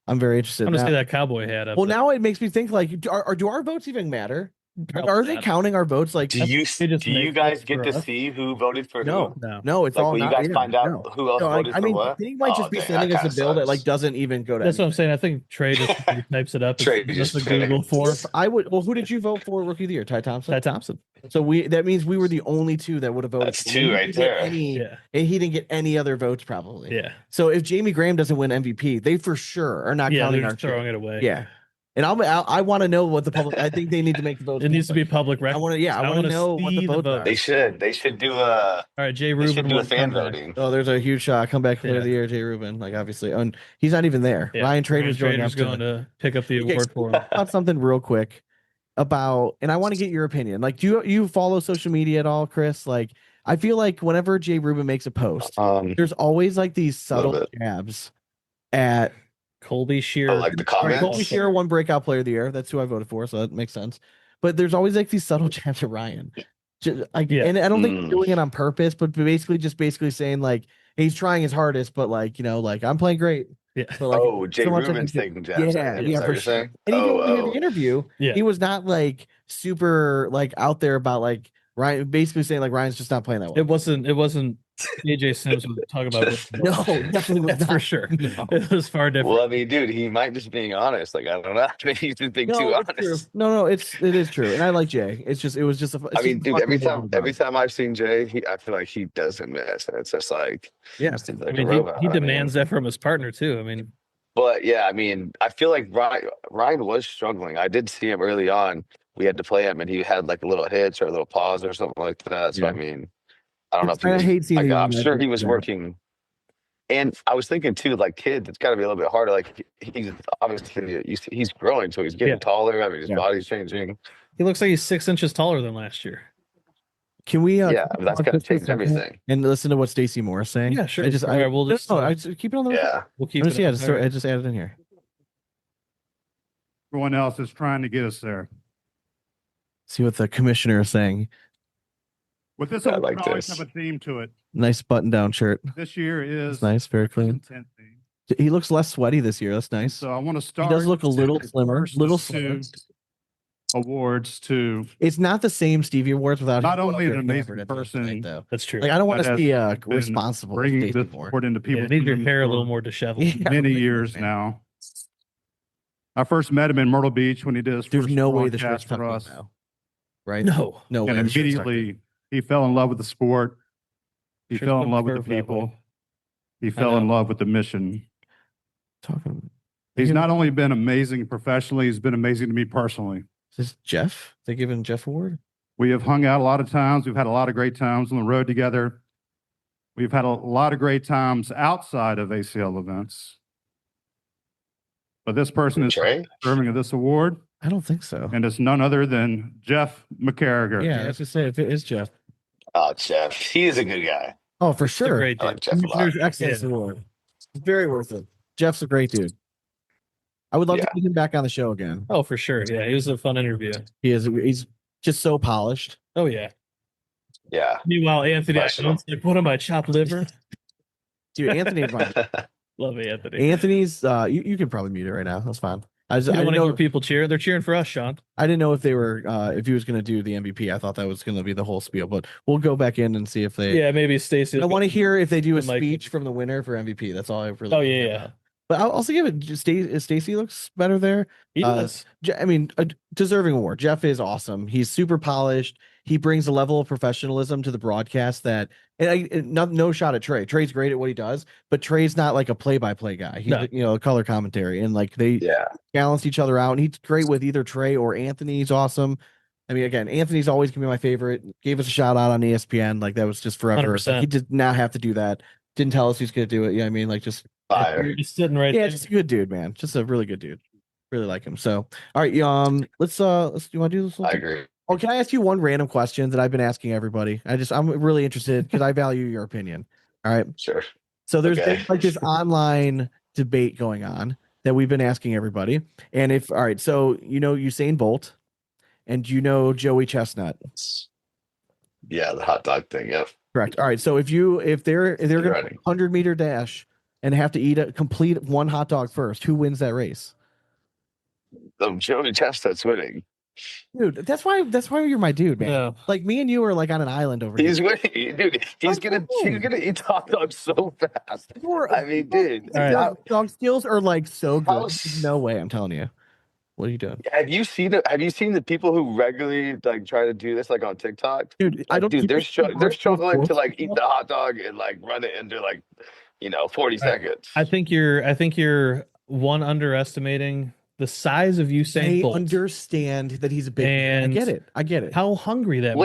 S2: I'm very interested.
S1: I'm gonna
S2: Now-
S1: see that cowboy hat up.
S2: well,
S1: there.
S2: now it makes me think like, do our votes even matter?
S1: Probably
S2: Are they
S1: not.
S2: counting our votes? Like,
S3: Do you
S1: They just
S3: do you
S1: make
S3: guys
S1: it
S3: get
S1: for
S3: to
S1: us.
S3: see who voted for
S2: no,
S3: who?
S2: no, it's
S3: Like,
S2: all
S3: will you
S2: not.
S3: guys
S2: yeah,
S3: find out
S2: no.
S3: who else
S2: No,
S3: voted for what?
S2: He might just be
S3: dang,
S2: sending
S3: that
S2: us a
S3: kinda
S2: bill that
S3: sucks.
S2: like doesn't even go to.
S1: That's what I'm saying. I think Trey just types it up.
S3: Trey
S1: and
S3: just
S1: does the Google for
S2: I would. Well, who did you vote for Rookie of the Year? Ty Thompson.
S1: Ty Thompson.
S2: So that means we were the only two that would have voted.
S3: That's
S2: for him.
S3: two
S2: And he
S3: right
S2: didn't get
S3: there.
S2: Any,
S1: Yeah.
S2: and he didn't get any other votes probably.
S1: Yeah.
S2: So if Jamie Graham doesn't win MVP, they for sure are not
S1: Yeah.
S2: counting
S1: They're
S2: our
S1: just throwing
S2: shit.
S1: it away.
S2: Yeah. And I want to know what the public. I think they need to make the votes.
S1: It needs to be public
S2: I
S1: record.
S2: want to. Yeah, I want to know what the
S1: see
S2: votes are.
S3: They should do a
S1: All right, Jay
S3: they should
S1: Rubin
S3: do a
S1: will
S3: fan
S1: come back.
S3: voting.
S2: Oh, there's a huge comeback player of the year, Jay Rubin. Like obviously, and he's not even there.
S1: Yeah.
S2: Ryan Trader's going
S1: to pick up the
S2: Okay,
S1: award
S2: so
S1: for him.
S2: talk about something real quick about, and I want to get your opinion. Like, do you follow social media at all, Chris? Like, I feel like whenever Jay Rubin makes a post, there's always like these subtle
S3: bit.
S2: jabs at
S1: Colby Shear.
S3: like the
S2: all right,
S3: comments.
S2: Colby Shear won breakout player of the year. That's who I voted for, so that makes sense. But there's always like these subtle jabs at Ryan.
S1: Yeah.
S2: And I don't think he's doing it on purpose, but basically saying like he's trying his hardest, but like like I'm playing great.
S1: Yeah.
S2: But, like,
S3: Jay
S2: so much I
S3: Rubin's
S2: can-
S3: taking jabs.
S2: Yeah,
S3: at him,
S2: yeah,
S3: is that
S2: for
S3: what you're
S2: sure.
S3: saying?
S2: And even when we had the interview,
S1: Yeah.
S2: he was not like super like out there about like Ryan, basically saying like Ryan's just not playing that well.
S1: It wasn't AJ Sims was talking about this.
S2: No, definitely was
S1: That's for
S2: not.
S1: sure.
S2: No.
S1: It was far different.
S3: Well, I mean, dude, he might just being honest. Like, I don't know. Maybe he's just being too
S2: No, it's true.
S3: honest.
S2: No, it is true, and I like Jay. It was just.
S3: I mean, dude, every time I've seen Jay, I feel like he doesn't miss. And it's just like,
S2: yeah.
S3: he's like
S1: I mean,
S3: a robot.
S1: he
S3: I mean,
S1: demands that from his partner too. I mean,
S3: But yeah, I mean, I feel like Ryan was struggling. I did see him early on. We had to play him, and he had like a little hitch or a little pause or something like that. So
S2: Yeah.
S3: I mean, I don't know if he
S2: I
S3: was,
S2: hate seeing.
S3: I'm sure he was working. And I was thinking too, like kids, it's got to be a little bit harder. Like he's obviously he's growing, so he's getting
S1: Yeah.
S3: taller. I mean, his
S2: Yeah.
S3: body's changing.
S1: he looks like he's 6 inches taller than last year.
S2: Can we?
S3: Yeah, but that's
S2: talk
S3: got to
S2: just for a
S3: change
S2: second
S3: everything.
S2: and listen to what Stacey Moore's saying?
S1: Yeah, sure.
S2: I just,
S1: All right, we'll just,
S2: I just keep it on the.
S3: Yeah,
S1: We'll keep
S2: Just,
S1: it.
S2: yeah,
S1: up.
S2: just,
S1: All right.
S2: I just added in here.
S6: Everyone else is trying to get us there.
S2: See what the commissioner is saying.
S6: With this,
S3: I
S6: award
S3: like
S6: always
S3: this.
S6: have a theme to it.
S2: Nice button-down shirt.
S6: This year is
S2: It's nice, very clean.
S6: intensity.
S2: He looks less sweaty this year. That's nice.
S6: So I want to
S2: He
S6: start.
S2: does look a little
S6: with
S2: slimmer.
S6: first
S2: Little
S6: two
S2: slimmer.
S6: Awards to
S2: It's not the same Stevie Awards without
S6: Not
S2: him
S6: only
S2: up
S6: an
S2: there
S6: amazing
S2: at the
S6: person,
S2: tonight, though.
S1: That's true.
S2: Like I don't want
S6: that
S2: to see
S6: has been
S2: responsible
S6: bringing
S2: Stacey
S6: this
S2: Moore.
S6: award into
S1: Yeah,
S6: people's
S1: need your
S6: minds
S1: hair a
S6: for
S1: little more disheveled.
S2: Yeah.
S6: many
S2: right,
S6: years
S2: man.
S6: now. I first met him in Myrtle Beach when he did his
S2: There's
S6: first
S2: no way the shirt's
S6: broadcast for
S2: tucked
S6: us,
S2: in now. Right?
S1: No.
S2: No way.
S6: and
S2: the shirt's tucked in.
S6: immediately he fell in love with the sport. He
S1: Should've
S6: fell
S1: put
S6: in love with the
S1: curve that
S6: people.
S1: way.
S6: He fell in
S1: know.
S6: love with the mission.
S2: Talking.
S6: He's
S2: Yeah.
S6: not only been amazing professionally, he's been amazing to me personally.
S2: Is this Jeff? They giving Jeff award?
S6: We have hung out a lot of times. We've had a lot of great times on the road together. We've had a lot of great times outside of ACL events. But this person is
S3: Trey.
S6: deserving of this award,
S2: I don't think so.
S6: and it's none other than Jeff McCarriger.
S2: Yeah, I was gonna say if it is Jeff.
S3: Oh, Jeff, he is a good guy.
S2: Oh, for
S1: It's a
S2: sure.
S1: great
S3: I
S1: dude.
S3: like Jeff a lot.
S2: Commissioner's Excellence
S1: Yeah.
S2: Award. Very worth it. Jeff's a great dude. I would love to
S3: Yeah.
S2: get him back on the show again.
S1: Oh, for sure. Yeah, he was a fun interview.
S2: He's just so polished.
S1: Oh yeah.
S3: Yeah.
S1: Meanwhile, Anthony,
S3: Professional.
S1: like, what am I, chopped liver?
S2: Dude, Anthony,
S1: Love Anthony.
S2: Anthony's you can probably mute it right now. That's fine. I
S1: You
S2: didn't
S1: want to
S2: know
S1: hear people cheer? They're cheering for us, Sean.
S2: I didn't know if they were if he was gonna do the MVP. I thought that was gonna be the whole spiel, but we'll go back in and see if they
S1: Yeah, maybe Stacey.
S2: I want to hear if they do a
S1: And, like-
S2: speech from the winner for MVP. That's all I really
S1: Oh
S2: wanna
S1: yeah,
S2: hear
S1: yeah.
S2: about. But I'll also give it Stacey looks better there.
S1: He
S2: Uh,
S1: does.
S2: I mean, a deserving award. Jeff is awesome. He's super polished. he brings a level of professionalism to the broadcast that, no shot at Trey. Trey's great at what he does, but Trey's not like a play-by-play guy. He's a color commentary, and like they balance each other out. And he's great with either Trey or Anthony. He's awesome. I mean, again, Anthony's always gonna be my favorite. Gave us a shout out on ESPN. Like that was just forever. Like, he did not have to do that. Didn't tell us he's gonna do it. Yeah, I mean, like just
S3: fire.
S1: He's sitting right there.
S2: just a good dude, man. Just a really good dude. Really like him. So, all right, let's you want to do this?
S3: I agree.
S2: Oh, can I ask you one random question that I've been asking everybody? I'm really interested because I value your opinion. All right.
S3: Sure.
S2: So there's been like this online debate going on that we've been asking everybody. And all right, so Usain Bolt and Joey Chestnut.
S3: Yeah, the hot dog thing. Yep.
S2: Correct. All right. So if they're going to 100-meter dash and have to eat a complete one hot dog first, who wins that race?
S3: Joey Chestnut's winning.
S2: Dude, that's why you're my dude, man.
S1: Yeah.
S2: Like me and you are like on an island over
S3: He's
S2: here.
S3: winning, dude. He's gonna eat hot dogs so fast. I mean, dude,
S2: Dog skills are like so good. No way, I'm telling you. What are you doing?
S3: Have you seen the people who regularly like try to do this like on TikTok?
S2: Dude, they're
S3: struggling to like eat the hot dog and like run it into like 40 seconds.
S1: I think you're one underestimating the size of Usain Bolt.
S2: I understand that he's a big man. I get it.
S1: How hungry that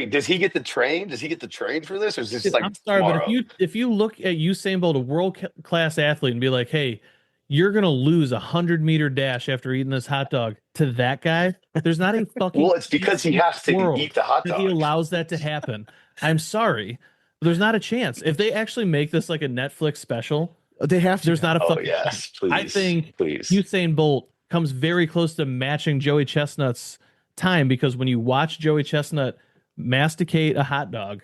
S3: does he get the train? Does he get the train for this? Or is this like
S1: I'm sorry,
S3: tomorrow?
S1: but if you look at Usain Bolt, a world-class athlete, and be like, hey, you're gonna lose a 100-meter dash after eating this hot dog to that guy, there's not a fucking
S3: well, it's because he has to eat the hot dog.
S1: He allows that to happen. I'm sorry. There's not a chance. If they actually make this like a Netflix special,
S2: they have to.
S1: There's not a fucking
S3: chance. Please,
S1: I think
S3: please.
S1: Usain Bolt comes very close to matching Joey Chestnut's time, because when you watch Joey Chestnut masticate a hot dog,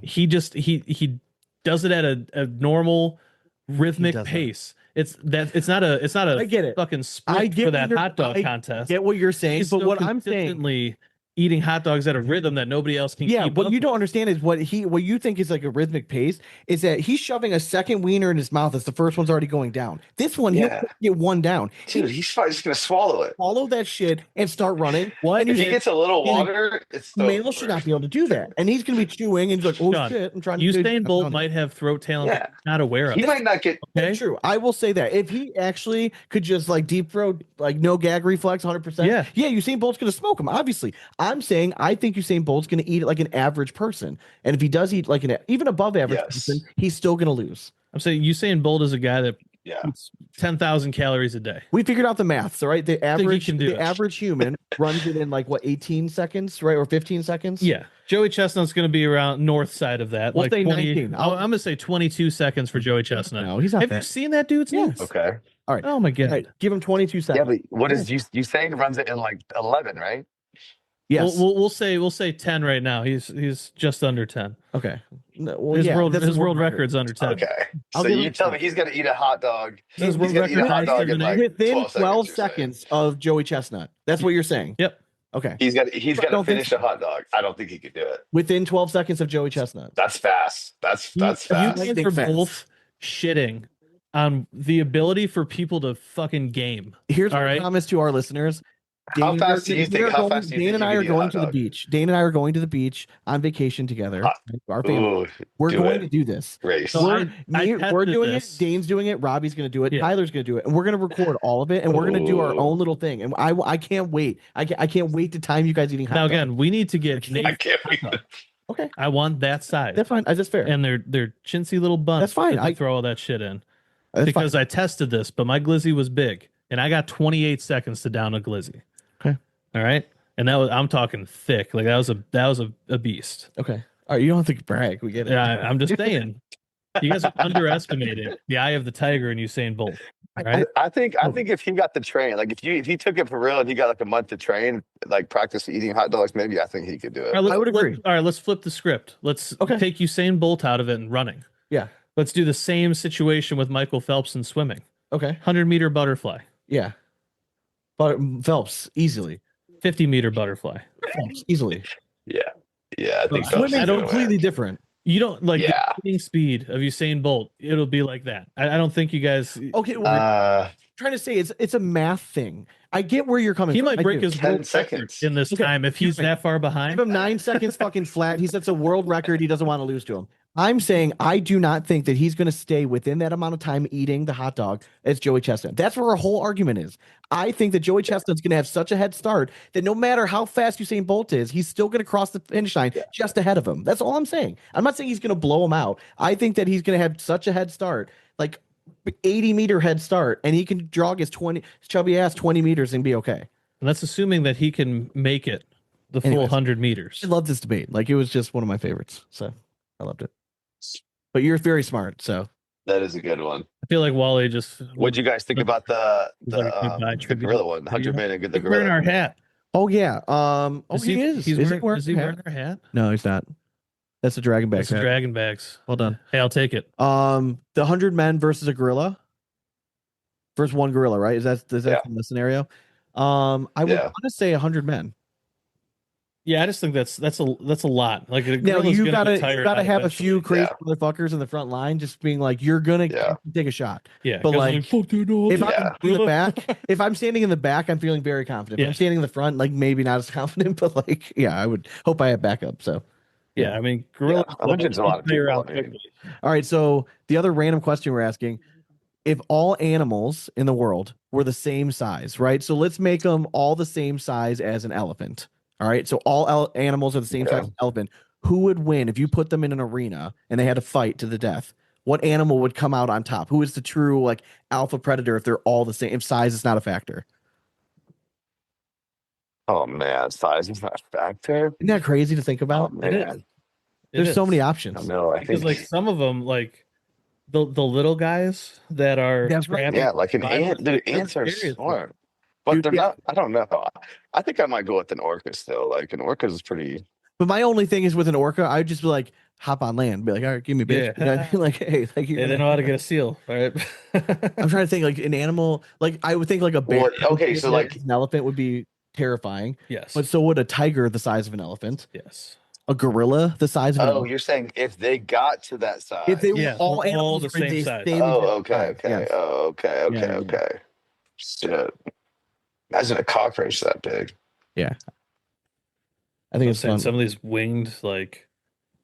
S1: he does it at a normal rhythmic pace. It's not a
S2: I get it.
S1: Fucking sprint for that hot dog contest.
S2: I get what you're saying, but what I'm saying,
S1: eating hot dogs at a rhythm that nobody else can keep
S2: what
S1: up
S2: you don't understand is what you think is like a rhythmic pace is that he's shoving a second wiener in his mouth as the first one's already going down. This one, he'll get one down.
S3: Dude, he's probably just gonna swallow it.
S2: Swallow that shit and start running.
S1: What?
S3: If he gets a little water, it's
S2: male should not be able to do that. And he's gonna be chewing and he's like, oh shit, I'm trying to
S1: Usain Bolt might have throat talent that he's not aware of.
S3: He might not get
S2: true. I will say that. If he actually could just like deep throat, like no gag reflex 100%. Yeah, Usain Bolt's gonna smoke him, obviously. I'm saying I think Usain Bolt's going to eat it like an average person, and if he does eat like an even above average person, he's still going to lose.
S1: I'm saying Usain Bolt is a guy that eats 10,000 calories a day.
S2: We figured out the math, right? The average human runs it in like what 18 seconds, right, or 15 seconds.
S1: Yeah, Joey Chestnut's going to be around north side of that.
S2: We'll
S1: like
S2: say
S1: 19. I'm going to say 22 seconds for Joey Chestnut.
S2: No, he's not.
S1: Have you seen that dude's nuts?
S3: Okay.
S2: All right.
S1: Oh my god.
S2: Right. Give him 22 seconds.
S3: Yeah, but what is Usain runs it in like 11, right?
S2: Yes.
S1: We'll say 10 right now. He's just under 10.
S2: Okay. No,
S1: his world record's under 10.
S3: Okay. So you tell me he's going to eat a hot dog.
S1: His world record
S3: in like
S2: within 12 seconds of Joey Chestnut. That's what you're saying.
S1: Yep.
S2: Okay.
S3: He's got to finish a hot dog. I don't think he could do it.
S2: Within 12 seconds of Joey Chestnut.
S3: That's fast. That's fast.
S1: You guys are both shitting on the ability for people to fucking game.
S2: Here's what I promise to our listeners.
S3: How fast do you think?
S2: Dane and I are going to the beach. Dane and I are going to the beach on vacation together. Our family. We're going to do this.
S3: Race.
S2: So we're doing it. Dane's doing it. Robbie's going to do it. Yeah. Tyler's going to do it. And we're going to record all of it. And we're going to do our own little thing. And I can't wait. I can't wait to time you guys eating hot dogs.
S1: Now again, we need to get.
S3: I can't wait.
S2: Okay.
S1: I want that size.
S2: That's fine. That's fair.
S1: And they're chintzy little buns.
S2: That's fine.
S1: I throw all that shit in because I tested this, but my glizzy was big, and I got 28 seconds to down a glizzy.
S2: Okay.
S1: All right. And I'm talking thick. Like that was a beast.
S2: Okay. All right. You don't have to brag. We get it.
S1: Yeah, I'm just saying. You guys are underestimating the eye of the tiger in Usain Bolt. Right?
S3: I think if he got the train, like if he took it for real and he got like a month to train, like practice eating hot dogs, maybe I think he could do it.
S1: All right,
S2: I would agree.
S1: All right, let's flip the script. Let's take Usain Bolt out of it and running.
S2: Yeah.
S1: Let's do the same situation with Michael Phelps and swimming.
S2: Okay.
S1: 100-meter butterfly.
S2: Yeah. But Phelps easily.
S1: 50-meter butterfly.
S2: Phelps easily.
S3: Yeah. I think
S2: swimming is completely different.
S1: You don't like the speed of Usain Bolt. It'll be like that. I don't think you guys.
S2: Okay. trying to say it's a math thing. I get where you're coming
S1: He
S2: from.
S1: might
S2: I
S1: break
S2: do.
S1: his
S3: 10
S1: world record
S3: seconds.
S1: in this
S2: Okay,
S1: time if he's that far behind.
S2: Give him 9 seconds fucking flat. He sets a world record. He doesn't want to lose to him. I'm saying I do not think that he's going to stay within that amount of time eating the hot dog as Joey Chestnut. That's where our whole argument is. I think that Joey Chestnut's going to have such a head start that no matter how fast Usain Bolt is, he's still going to cross the finish line just ahead of him. That's all I'm saying. I'm not saying he's going to blow him out. I think that he's going to have such a head start, like 80-meter head start, and he can jog his chubby ass 20 meters and be okay.
S1: And that's assuming that he can make it the full
S2: Anyways,
S1: 100 meters.
S2: I love this debate. Like, it was just one of my favorites. So I loved it. But you're very smart. So
S3: That is a good one.
S1: I feel like Wally just.
S3: What'd you guys think about the gorilla one? 100 minute, the
S1: He's wearing
S3: gorilla.
S1: our hat.
S2: oh yeah. He is.
S1: He's
S2: Is
S1: wearing, is he
S2: a hat?
S1: wearing our hat?
S2: No, he's not. That's a Draggin Bags
S1: That's the
S2: hat.
S1: Draggin Bags.
S2: Well done.
S1: Hey, I'll take it.
S2: The 100 men versus a gorilla. Versus one gorilla, right? Is that
S3: Yeah.
S2: the scenario? I would want to say 100 men.
S1: Yeah, I just think that's a lot. Like
S2: Now you gotta have a few crazy
S3: Yeah.
S2: motherfuckers in the front line just being like, you're gonna take a shot.
S1: Yeah,
S2: but like,
S1: fuck dude, no,
S2: if
S3: Yeah.
S2: I'm in the back, if I'm standing in the back, I'm feeling very confident. If I'm standing in the front, like maybe not as confident, but like, yeah, I would hope I have backup. So
S1: yeah, I mean, gorilla.
S3: Yeah, 100's a lot of people, I mean.
S2: all right. So the other random question we're asking: if all animals in the world were the same size, right? So let's make them all the same size as an elephant. All right. So all animals are the same size as an elephant. Who would win if you put them in an arena and they had to fight to the death? What animal would come out on top? Who is the true like alpha predator if they're all the same? If size is not a factor.
S3: Oh man, size is not a factor.
S2: Isn't that crazy to think
S3: Oh
S2: about?
S3: man,
S2: There's so many
S3: I
S2: options.
S3: don't know. I
S1: Because
S3: think
S1: like some of them, like the little guys that are
S2: That's right.
S3: yeah, like an ant. Dude, ants are smart, but
S2: Dude,
S3: they're
S2: yeah.
S3: not. I don't know. I think I might go with an orca still. Like an orca is pretty.
S2: But my only thing is with an orca, I'd just be like, hop on land, be like, all right, give me a bitch.
S1: Yeah.
S2: You know what I mean? Like, hey, like
S1: Yeah, they know how to get a seal, right?
S2: I'm trying to think like an animal, like I would think like a bear.
S3: Well, okay, so like
S2: an elephant would be terrifying,
S1: yes,
S2: but so would a tiger the size of an elephant,
S1: yes.
S2: a gorilla the size of an
S3: oh,
S2: elephant.
S3: you're saying if they got to that size.
S2: If they were
S1: Yeah,
S2: all
S1: all
S2: animals
S1: the
S2: were
S1: same
S2: the
S1: size.
S2: same
S3: Oh,
S2: exact
S3: okay,
S2: size,
S3: okay.
S2: yes.
S3: Oh, okay, okay,
S2: Yeah, yeah.
S3: okay. Shit. Imagine a cockroach that big.
S2: I think
S1: I'm
S2: it's
S1: saying
S2: fun.
S1: some of these winged like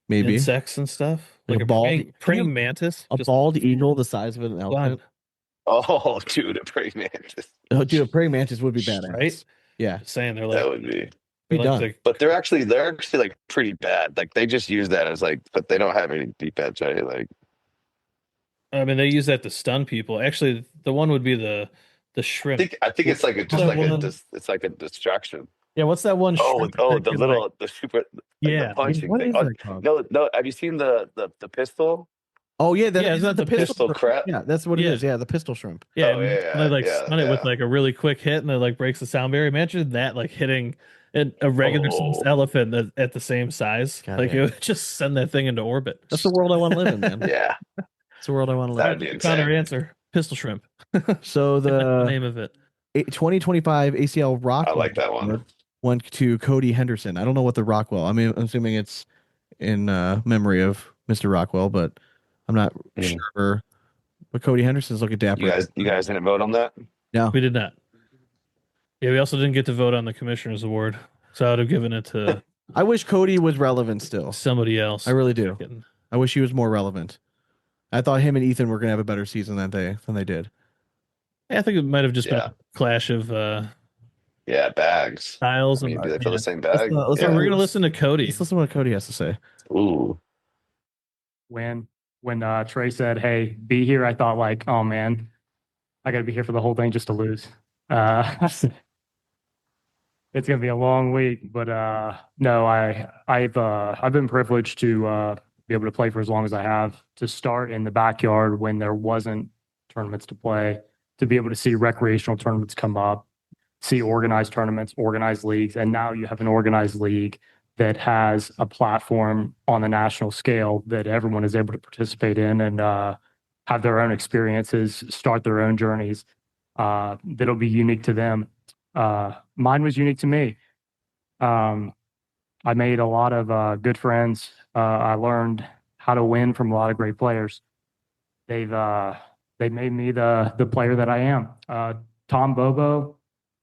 S2: Maybe
S1: insects and stuff,
S2: Like
S1: like
S2: a
S1: a
S2: bald-
S1: praying mantis.
S2: a
S1: just
S2: bald eagle the size of an elephant.
S3: Oh, dude, a praying mantis.
S2: Oh, dude, a praying mantis would be badass.
S1: Right?
S2: Yeah,
S1: Just saying they're
S3: That
S1: like,
S3: would be.
S2: be
S1: they're
S2: done.
S1: like
S3: But they're actually like pretty bad. Like they just use that as like, but they don't have any deep edge, right? Like
S1: I mean, they use that to stun people. Actually, the one would be the shrimp.
S3: I think it's like
S1: That one-
S3: it's like a distraction.
S1: Yeah, what's that one?
S3: Oh,
S1: shrimp
S3: oh,
S1: that
S3: the
S1: can,
S3: little
S1: like-
S3: the super like
S1: yeah.
S3: the punching
S2: What
S3: thing.
S2: is
S3: Oh,
S2: that called?
S3: no, have you seen the pistol?
S2: Oh yeah,
S1: Yeah, isn't that the
S3: Pistol
S2: shrimp?
S3: crap?
S2: Yeah, that's what it
S1: Yeah.
S2: is. Yeah, the pistol shrimp.
S1: Yeah,
S3: Oh,
S1: and
S3: yeah,
S1: they like
S3: yeah,
S1: stun it with
S3: yeah.
S1: like a really quick hit, and it like breaks the sound barrier. Imagine that like hitting a regular sized
S3: Oh.
S1: elephant at the same size.
S2: God
S1: like
S2: damn.
S1: it would just send that thing into orbit.
S2: That's the world I want to live in, man.
S3: Yeah,
S2: That's the world I want to live
S3: that'd
S2: in.
S3: be
S1: Found our
S3: insane.
S1: answer. Pistol shrimp.
S2: So
S1: That's the
S2: the
S1: name of it.
S2: 2025 ACL Rockwell
S3: I like that one.
S2: went to Cody Henderson. I don't know what the Rockwell. I mean, I'm assuming it's in memory of Mr. Rockwell, but I'm not
S3: Mm.
S2: sure. But Cody Henderson's looking dapper.
S3: You guys didn't vote on that?
S1: We did not. Yeah, we also didn't get to vote on the commissioner's award, so I would have given it to
S2: I wish Cody was relevant still.
S1: somebody else.
S2: I really do.
S1: Getting-
S2: I wish he was more relevant. I thought him and Ethan were gonna have a better season than they did.
S1: I think it might have just been
S3: Yeah.
S1: a clash of
S3: Yeah, bags.
S1: styles.
S3: I mean,
S1: And
S3: do they feel
S1: yeah.
S3: the same bag?
S2: let's
S1: So
S3: Yeah.
S1: we're gonna listen to Cody.
S2: Let's listen to what Cody has to say.
S3: Ooh.
S7: when Trey said, "Hey, be here," I thought like, "Oh man, I got to be here for the whole thing just to lose." It's gonna be a long week, but no, I've been privileged to be able to play for as long as I have. To start in the backyard when there wasn't tournaments to play, to be able to see recreational tournaments come up, see organized tournaments, organized leagues, and now you have an organized league that has a platform on the national scale that everyone is able to participate in and have their own experiences, start their own journeys that'll be unique to them. Mine was unique to me. I made a lot of good friends. I learned how to win from a lot of great players. They've they made me the player that I am. Tom Bobo,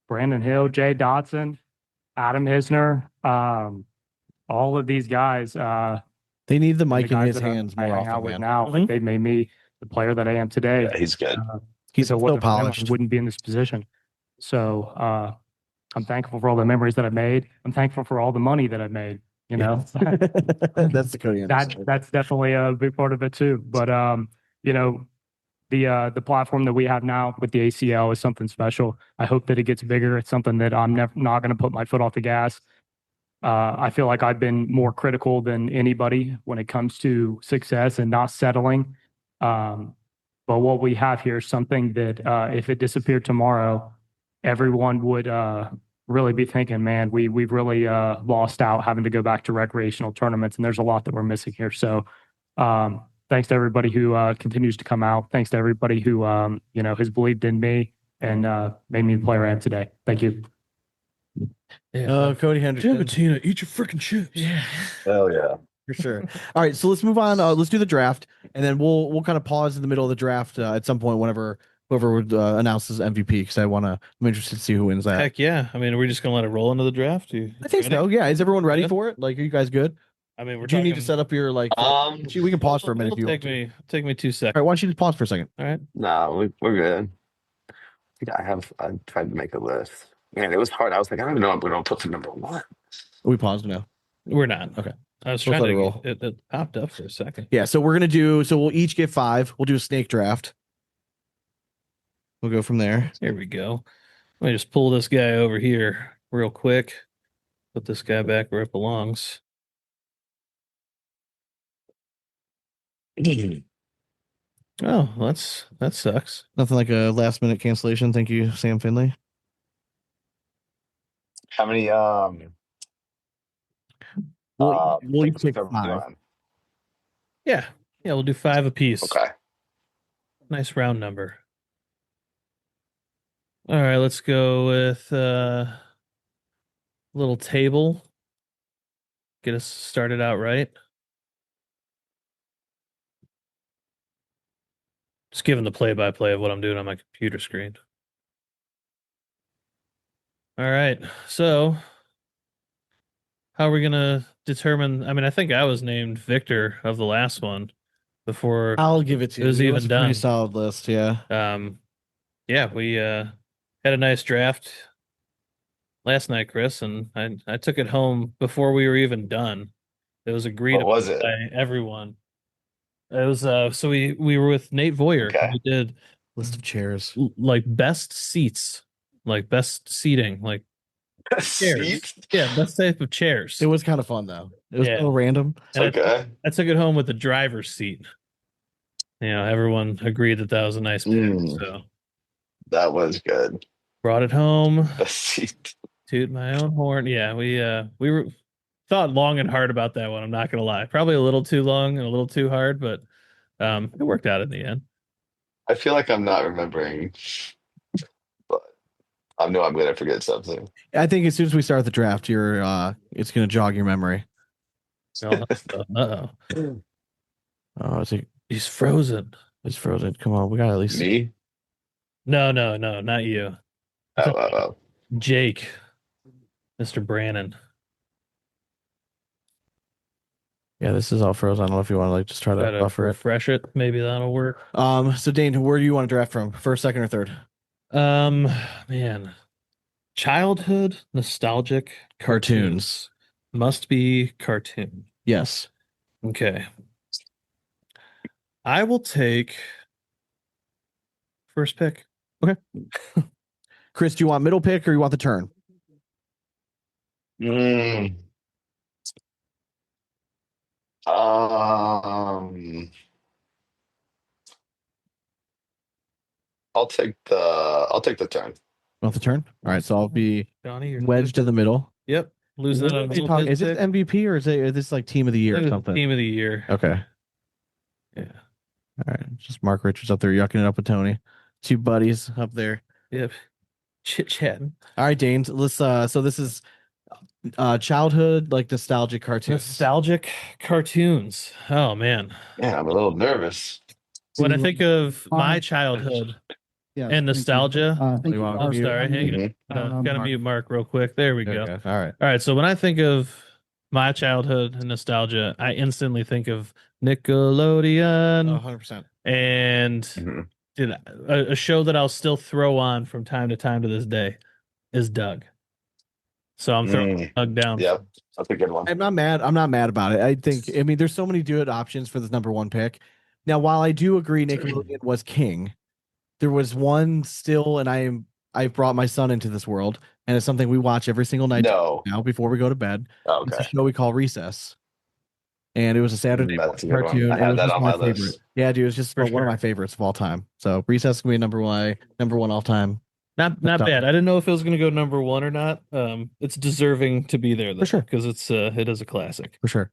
S7: Brandon Hill, Jay Dotson, Adam Hisner, all of these guys.
S2: They need the
S7: and
S2: mic in
S7: guys
S2: his
S7: that
S2: hands
S7: I
S2: more
S7: hang out
S2: often,
S7: with
S2: man.
S7: now. Like they made me the player that I am today.
S3: Yeah, he's good.
S2: He's
S7: so
S2: so polished.
S7: I wouldn't be in this position. So I'm thankful for all the memories that I've made. I'm thankful for all the money that I've made. You know,
S2: That's the Cody Anderson.
S7: that's definitely a big part of it too. But you know, the platform that we have now with the ACL is something special. I hope that it gets bigger. It's something that I'm never not going to put my foot off the gas. I feel like I've been more critical than anybody when it comes to success and not settling. But what we have here is something that if it disappeared tomorrow, everyone would really be thinking, man, we've really lost out having to go back to recreational tournaments, and there's a lot that we're missing here. So thanks to everybody who continues to come out. Thanks to everybody who has believed in me and made me the player I am today. Thank you.
S1: Yeah,
S2: Cody Henderson.
S1: Tina, eat your freaking chips. Yeah.
S3: Hell yeah.
S2: For sure. All right, so let's move on. Let's do the draft, and then we'll kind of pause in the middle of the draft at some point whenever whoever would announces MVP, because I'm interested to see who wins that.
S1: Heck yeah. I mean, are we just gonna let it roll into the draft?
S2: I think so. Yeah. Is everyone ready
S1: Yeah.
S2: for it? Like, are you guys good?
S1: I mean,
S2: Do you need to set up your like? We can pause for a minute if you want.
S1: Take me 2
S2: All
S1: seconds.
S2: right, why don't you just pause for a second?
S1: All right.
S3: No, we're good. I tried to make a list. Man, it was hard. I was like, I don't even know if we're gonna put the number one.
S2: We paused now.
S1: We're not.
S2: Okay.
S1: I was
S2: We'll
S1: trying
S2: let
S1: to
S2: it roll.
S1: it popped up for a second.
S2: Yeah. So we're gonna do. So we'll each get 5. We'll do a snake draft. We'll go from there.
S1: Here we go. Let me just pull this guy over here real quick. Put this guy back where it belongs. Oh, that sucks.
S2: Nothing like a last minute cancellation. Thank you, Sam Finley.
S3: How many
S2: We'll each pick
S3: picks are we
S2: 5.
S3: doing?
S1: Yeah. Yeah, we'll do 5 apiece.
S3: Okay.
S1: Nice round number. All right, let's go with little table. Get us started out right. Just giving the play-by-play of what I'm doing on my computer screen. All right, so how are we gonna determine? I mean, I think I was named victor of the last one before
S2: I'll give it to you.
S1: it was even
S2: a
S1: done.
S2: pretty solid list. Yeah.
S1: Yeah, we had a nice draft last night, Chris, and I took it home before we were even done. It was agreed
S3: What was it?
S1: by everyone. It was so we were with Nate Voyer.
S3: Okay.
S1: We did
S2: List of chairs.
S1: like best seats, like best seating, like chairs.
S3: Seats?
S1: Yeah, best type of chairs.
S2: It was kind of fun though. It was
S1: Yeah.
S2: a little random.
S1: And
S3: Okay.
S1: I took it home with the driver's seat. You know, everyone agreed that was a nice pick, so
S3: That was good.
S1: brought it home.
S3: The seat.
S1: Toot my own horn. Yeah, we were thought long and hard about that one. I'm not gonna lie, probably a little too long and a little too hard, but it worked out in the end.
S3: I feel like I'm not remembering, but I know I'm gonna forget something.
S2: I think as soon as we start the draft, it's gonna jog your memory.
S1: Uh-oh.
S2: Oh, is it?
S1: He's frozen.
S2: It's frozen. Come on, we got at least.
S3: Me?
S1: No, not you.
S3: Oh.
S1: Jake. Mr. Brannon.
S2: Yeah, this is all frozen. I don't know if you want to like just try to
S1: Gotta
S2: buffer it.
S1: refresh it. Maybe that'll work.
S2: So Dane, where do you want to draft from? First, second, or third?
S1: Man. Childhood nostalgic cartoons. Must be cartoon.
S2: Yes.
S1: Okay. I will take first pick.
S2: Okay. Chris, do you want middle pick or you want the turn?
S3: I'll take the turn.
S2: Want the turn? All right, so I'll be
S1: Johnny, you're
S2: wedged in the middle.
S1: Yep. Losing it on
S2: What are you talking- Is this MVP or is this like team of the year or something?
S1: Team of the year.
S2: Okay.
S1: Yeah.
S2: All right. Just Mark Richards up there yucking it up with Tony. 2 buddies up there.
S1: Yep. Chit chatting.
S2: All right, Dane. Let's so this is childhood like nostalgic cartoons.
S1: Nostalgic cartoons. Oh man.
S3: Yeah, I'm a little nervous.
S1: When I think of my childhood and nostalgia, I'm sorry, hang on. Gotta mute Mark real quick. There we go.
S2: All right.
S1: All right. So when I think of my childhood and nostalgia, I instantly think of Nickelodeon
S2: 100%.
S1: and dude, a show that I'll still throw on from time to time to this day is Doug. So I'm throwing Doug down.
S3: Yep, that's a good one.
S2: I'm not mad. I'm not mad about it. I mean, there's so many good options for this number one pick. Now, while I do agree Nickelodeon was king, there was one still, and I've brought my son into this world, and it's something we watch every single night now before we go to bed. It's a show we call Recess. And it was a Saturday cartoon.
S3: I had that on my
S2: favorite.
S3: list.
S2: Yeah, dude, it was just one of my favorites of all time. So Recess is gonna be number one all time.
S1: Not bad. I didn't know if it was going to go number one or not. It's deserving to be there though,
S2: for sure,
S1: because it is a classic
S2: for sure.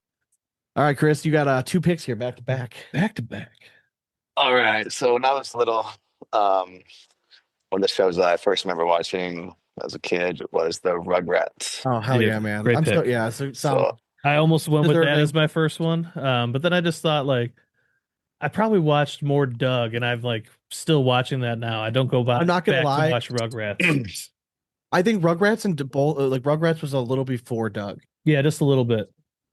S2: All right, Chris, you got 2 picks here, back to back.
S3: All right. So when I was little, one of the shows that I first remember watching as a kid was the Rugrats.
S2: Oh hell yeah, man!
S1: Great pick.
S2: So
S1: I almost went with that as my first one, but then I just thought like I probably watched more Doug, and I'm like still watching that now. I don't go back.
S2: I'm not gonna lie.
S1: To watch Rugrats.
S2: I think Rugrats and Rugrats was a little before Doug.
S1: Yeah, just a little bit.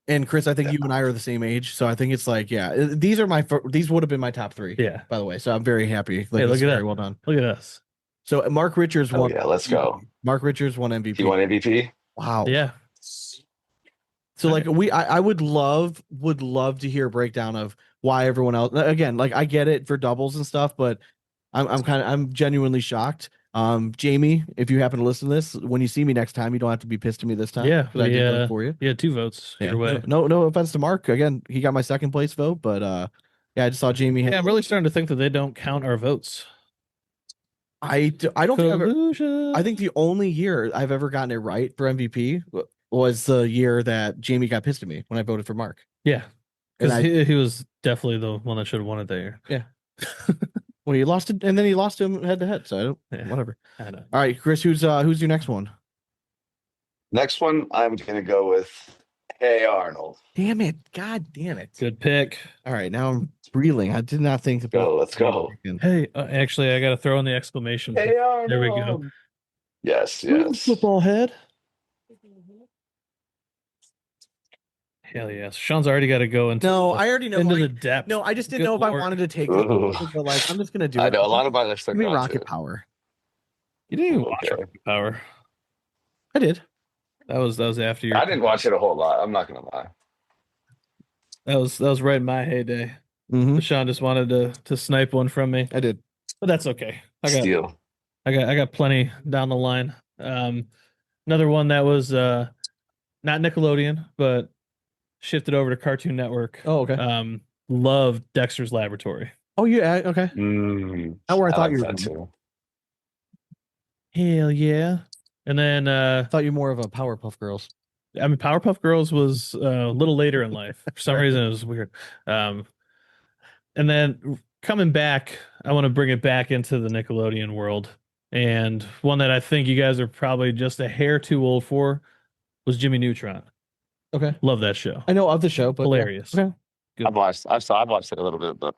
S2: And Chris, I think you and I are the same age, so I think it's like, these would have been my top 3.
S1: Yeah,
S2: by the way, so I'm very happy.
S1: Hey, look at that.
S2: Well done.
S1: Look at us.
S2: So Mark Richards won.
S3: Yeah, let's go.
S2: Mark Richards won MVP.
S3: You won MVP?
S2: Wow.
S1: Yeah.
S2: So like I would love to hear a breakdown of why everyone else, again, like I get it for doubles and stuff, but I'm genuinely shocked. Jamie, if you happen to listen to this, when you see me next time, you don't have to be pissed at me this time.
S1: Yeah,
S2: I did vote for you.
S1: Yeah, 2 votes either way.
S2: No offense to Mark. Again, he got my second place vote, but yeah, I just saw Jamie.
S1: Yeah, I'm really starting to think that they don't count our votes.
S2: I don't think I think the only year I've ever gotten it right for MVP was the year that Jamie got pissed at me when I voted for Mark.
S1: Yeah, because he was definitely the one that should have won it that year.
S2: Yeah. Well, he lost it, and then he lost him head to head. So whatever.
S1: I know.
S2: All right, Chris, who's your next one?
S3: Next one, I'm gonna go with Hey Arnold.
S2: Damn it! God damn it!
S1: Good pick.
S2: All right, now I'm reeling. I did not think about.
S3: Let's go.
S1: Hey, actually, I got to throw in the exclamation.
S3: Hey Arnold.
S1: There we go.
S3: Yes.
S1: Football head. Hell yes. Sean's already got to go into.
S2: No, I already know
S1: into the depth.
S2: No, I just didn't know if I wanted to take it, but like I'm just gonna do it.
S3: I know a lot of my lists are
S2: Give me Rocket Power.
S1: You didn't even watch Rocket Power.
S2: I did.
S1: That was after your.
S3: I didn't watch it a whole lot. I'm not gonna lie.
S1: That was right in my heyday.
S2: Mm-hmm.
S1: Sean just wanted to snipe one from me.
S2: I did,
S1: but that's okay.
S3: I
S1: got plenty down the line. Another one that was not Nickelodeon, but shifted over to Cartoon Network.
S2: Oh, okay.
S1: Loved Dexter's Laboratory.
S2: Oh, yeah. Okay. Not where I thought you were
S3: too.
S1: Hell yeah. And then
S2: I thought you were more of a Powerpuff Girls.
S1: I mean, Powerpuff Girls was a little later in life. For some reason, it was weird. And then coming back, I want to bring it back into the Nickelodeon world. And one that I think you guys are probably just a hair too old for was Jimmy Neutron.
S2: Okay.
S1: Love that show.
S2: I know of the show, but
S1: hilarious.
S2: Okay.
S3: I've watched it a little bit, but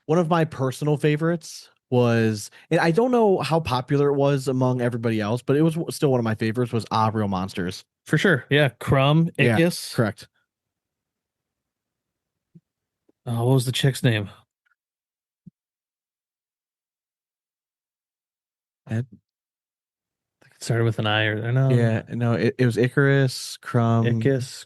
S2: one of my personal favorites was, and I don't know how popular it was among everybody else, but it was still one of my favorites, was Real Monsters.
S1: For sure. Yeah. Crumb, Icus.
S2: Yeah, correct.
S1: Oh, what was the chick's name? It started with an I or no?
S2: Yeah, no, it was Icarus, Crumb,
S1: Icus,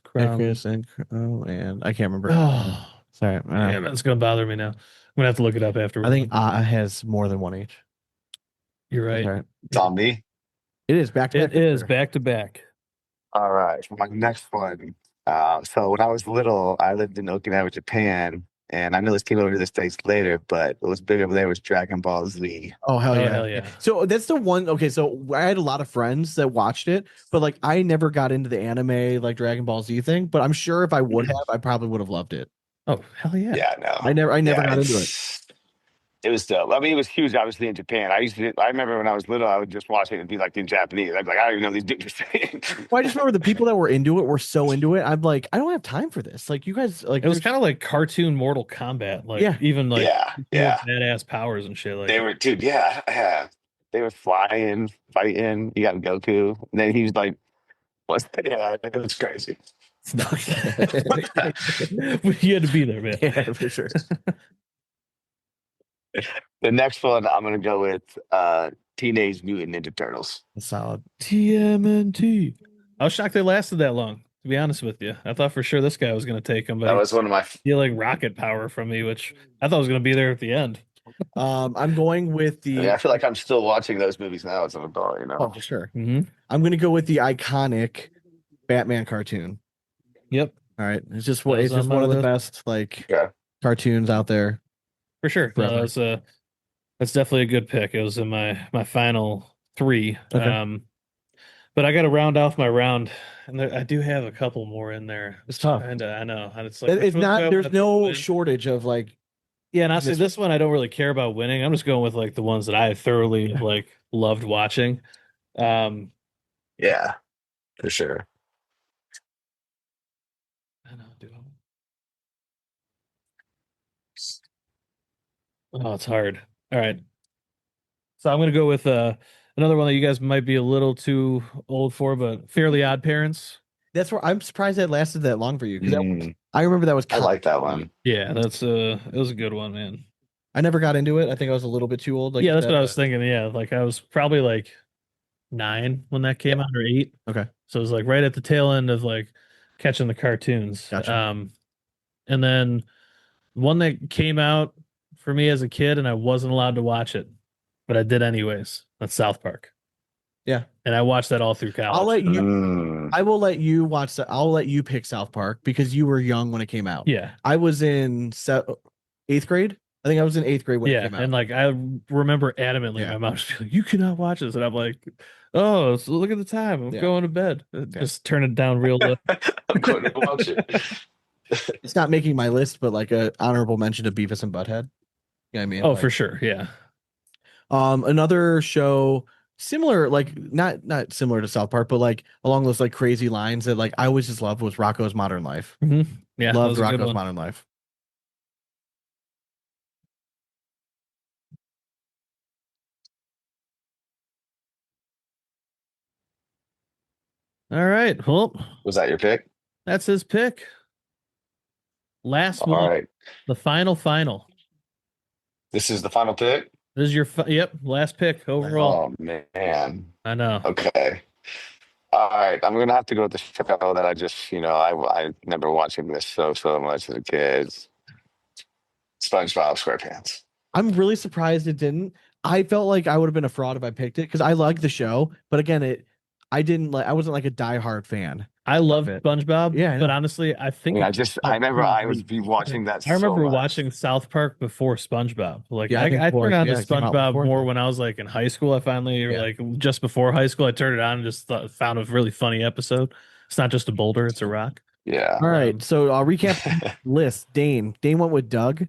S2: and I can't remember.
S1: Oh,
S2: sorry.
S1: Yeah, that's gonna bother me now. I'm gonna have to look it up afterwards.
S2: I think has more than one H.
S1: You're right.
S3: It's on me.
S2: It is back to back.
S1: It is back to back.
S3: All right, for my next one. So when I was little, I lived in Okinawa, Japan, and I know this came over to the States later, but what was big over there was Dragon Ball Z.
S2: Oh hell yeah.
S1: Hell yeah!
S2: So that's the one. Okay, so I had a lot of friends that watched it, but like I never got into the anime like Dragon Ball Z thing. But I'm sure if I would have, I probably would have loved it.
S1: Oh hell yeah!
S3: Yeah, no,
S2: I never got into it.
S3: It was dope. I mean, it was huge, obviously, in Japan. I remember when I was little, I would just watch it and be like in Japanese. I'd be like, I don't even know these dudes are saying.
S2: Well, I just remember the people that were into it were so into it. I'm like, I don't have time for this. Like, you guys, like,
S1: It was kind of like cartoon Mortal Kombat, like
S2: Yeah.
S1: even like
S3: Yeah.
S1: more badass powers and shit. Like
S3: They were, dude, yeah. They were flying, fighting. You got Goku. And then he was like, what's that? Yeah, it was crazy.
S1: you had to be there, man.
S2: Yeah, for sure.
S3: The next one, I'm going to go with Teenage Mutant Ninja Turtles.
S2: Solid.
S1: TMNT. I was shocked they lasted that long, to be honest with you. I thought for sure this guy was going to take him, but
S3: That
S1: he
S3: was one of my.
S1: stealing rocket power from me, which I thought was going to be there at the end.
S2: I'm going with
S3: I mean, I feel like I'm still watching those movies now as an adult, you know?
S2: Oh, for sure.
S1: Mm-hmm.
S2: I'm going to go with the iconic Batman cartoon.
S1: Yep.
S2: All right. It's just
S1: That was on my
S2: one of the
S1: list.
S2: best like
S3: Yeah.
S2: cartoons out there.
S1: For sure. No,
S2: Forever.
S1: that's definitely a good pick. It was in my final 3.
S2: Okay.
S1: But I got to round off my round, and I do have a couple more in there.
S2: It's tough.
S1: And I know, and it's like
S2: It's
S1: which one's
S2: not.
S1: do I
S2: There's
S1: want to
S2: no
S1: win?
S2: shortage of like.
S1: Yeah, and honestly, this one I don't really care about winning. I'm just going with like the ones that I thoroughly like loved watching.
S3: Yeah, for sure.
S1: I know, dude. Oh, it's hard. All right. So I'm gonna go with another one that you guys might be a little too old for, but Fairly Odd Parents.
S2: That's where I'm surprised that lasted that long for you because
S3: Mm,
S2: I remember that was.
S3: I like that one.
S1: Yeah, that's it was a good one, man.
S2: I never got into it. I think I was a little bit too old. Like
S1: Yeah,
S2: you
S1: that's
S2: said,
S1: what I was
S2: but-
S1: thinking. Yeah, like I was probably like 9 when that came out, or 8.
S2: Okay.
S1: So it was like right at the tail end of like catching the cartoons.
S2: Gotcha.
S1: And then one that came out for me as a kid and I wasn't allowed to watch it, but I did anyways. That's South Park.
S2: Yeah.
S1: And I watched that all through college.
S2: I'll let you.
S3: Mm.
S2: I will let you watch that. I'll let you pick South Park because you were young when it came out.
S1: Yeah.
S2: I was in 8th grade. I think I was in 8th grade when it
S1: Yeah.
S2: came out.
S1: And like I remember adamantly
S2: Yeah.
S1: my mom just be like, you cannot watch this. And I'm like, oh, so look at the time. I'm
S2: Yeah.
S1: going to bed. Just turn it down real low.
S3: I'm going to watch it.
S2: It's not making my list, but like a honorable mention to Beavis and Butthead. You know what I mean?
S1: Oh,
S2: Like,
S1: for sure. Yeah.
S2: Another show similar, like not similar to South Park, but like along those like crazy lines that like I always just loved was Rocco's Modern Life.
S1: Yeah. that
S2: Loved
S1: was a good
S2: Rocco's
S1: one.
S2: Modern Life.
S1: All right. Well,
S3: Was that your pick?
S1: that's his pick. Last
S3: All
S1: one.
S3: right.
S1: The final.
S3: This is the final pick?
S1: This is your last pick overall.
S3: Oh, man.
S1: I know.
S3: Okay. All right. I'm going to have to go with the show that I just, I remember watching this so much as a kid. SpongeBob SquarePants.
S2: I'm really surprised it didn't. I felt like I would have been a fraud if I picked it because I liked the show, but again, I wasn't like a diehard fan.
S1: I love
S2: it.
S1: SpongeBob.
S2: Yeah, I
S1: but
S2: know.
S1: honestly, I think
S3: I remember I was watching that.
S1: I remember
S3: so much.
S1: watching South Park before SpongeBob. Like
S2: Yeah, I think
S1: I
S2: before-
S1: turned on to
S2: yeah, it came out
S1: SpongeBob
S2: before
S1: more
S2: that.
S1: when I was like in high school. I finally
S2: Yeah.
S1: like just before high school, I turned it on and just found a really funny episode. It's not just a boulder; it's a rock.
S3: Yeah.
S2: All right, so I'll recap the list. Dane went with Doug,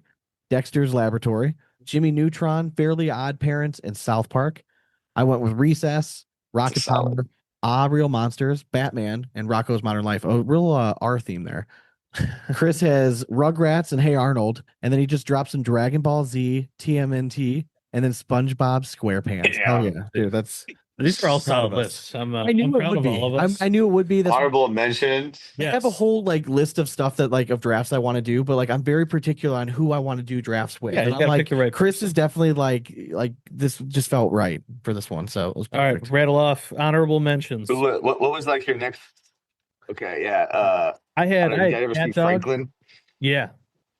S2: Dexter's Laboratory, Jimmy Neutron, Fairly Odd Parents, and South Park. I went with Recess, Rocket
S3: Solid.
S2: Power, Real Monsters, Batman, and Rocco's Modern Life. Oh, real R theme there. Chris has Rugrats and Hey Arnold, and then he just dropped some Dragon Ball Z, TMNT, and then SpongeBob SquarePants.
S3: Yeah.
S2: Oh yeah, dude, that's
S1: These are all
S2: Proud of
S1: solid
S2: us.
S1: lists. I'm
S2: I knew
S1: I'm
S2: it
S1: proud
S2: would
S1: of
S2: be.
S1: all of us.
S2: I knew it would be. That's
S3: Honorable mentions.
S2: I have a
S1: Yes.
S2: whole like list of stuff that like of drafts I want to do, but like I'm very particular on who I want to do drafts with.
S1: Yeah,
S2: And
S1: you
S2: I'm
S1: gotta
S2: like,
S1: pick the right
S2: Chris
S1: person.
S2: is definitely like this just felt right for this one, so it was
S1: All right,
S2: perfect.
S1: rattle off honorable mentions.
S3: What was like your next? Okay, yeah.
S1: I had
S3: Did you ever see
S1: Cat Dog.
S3: Franklin?
S1: Yeah,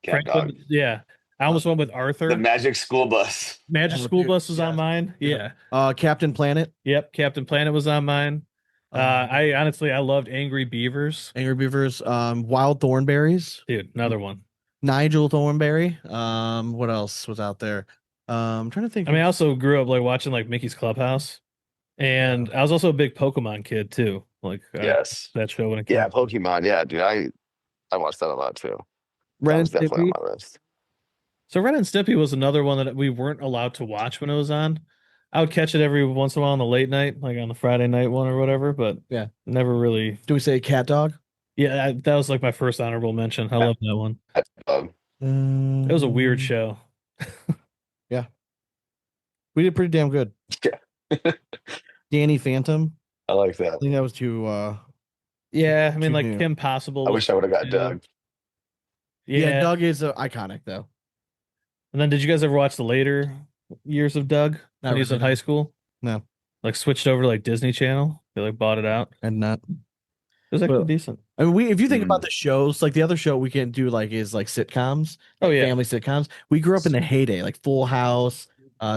S3: Cat
S1: Franklin.
S3: Dog.
S1: Yeah, I almost went with Arthur.
S3: The Magic School Bus.
S1: Magic School Bus was on mine. Yeah.
S2: Captain Planet,
S1: Yep. Captain Planet was on mine. I honestly loved Angry Beavers.
S2: Angry Beavers, Wild Thornberries,
S1: Dude, another one.
S2: Nigel Thornberry. What else was out there? I'm trying to think.
S1: I mean, I also grew up like watching like Mickey's Clubhouse, and I was also a big Pokemon kid too. Like
S3: Yes.
S1: that show when it came.
S3: Yeah,
S1: out.
S3: Pokemon. Yeah, dude. I watched that a lot too. That
S2: Ren
S3: was
S2: and
S3: definitely
S2: Stimpy.
S3: on my list.
S1: So Ren and Stimpy was another one that we weren't allowed to watch when it was on. I would catch it every once in a while on the late night, like on the Friday night one or whatever, but
S2: Yeah.
S1: never really.
S2: Do we say cat dog?
S1: Yeah, that was like my first honorable mention. I love that one. It was a weird show.
S2: We did pretty damn good.
S3: Yeah.
S2: Danny Phantom.
S3: I like
S2: I
S3: that.
S2: think that was too.
S1: Yeah, I mean,
S2: Too
S1: like
S2: new.
S1: Kim Possible.
S3: I
S1: was
S3: wish I would have got
S1: new.
S3: Doug.
S2: Yeah, Doug is iconic though.
S1: And then did you guys ever watch the later years of Doug
S2: Not
S1: when he was in
S2: really.
S1: high school?
S2: No.
S1: Like switched over to like Disney Channel. They like bought it out.
S2: And not.
S1: It was actually
S2: Well,
S1: decent.
S2: I mean, if you think about the shows, like the other show we can do, like is like sitcoms.
S1: Oh yeah.
S2: Family sitcoms. We grew up in the heyday, like Full House,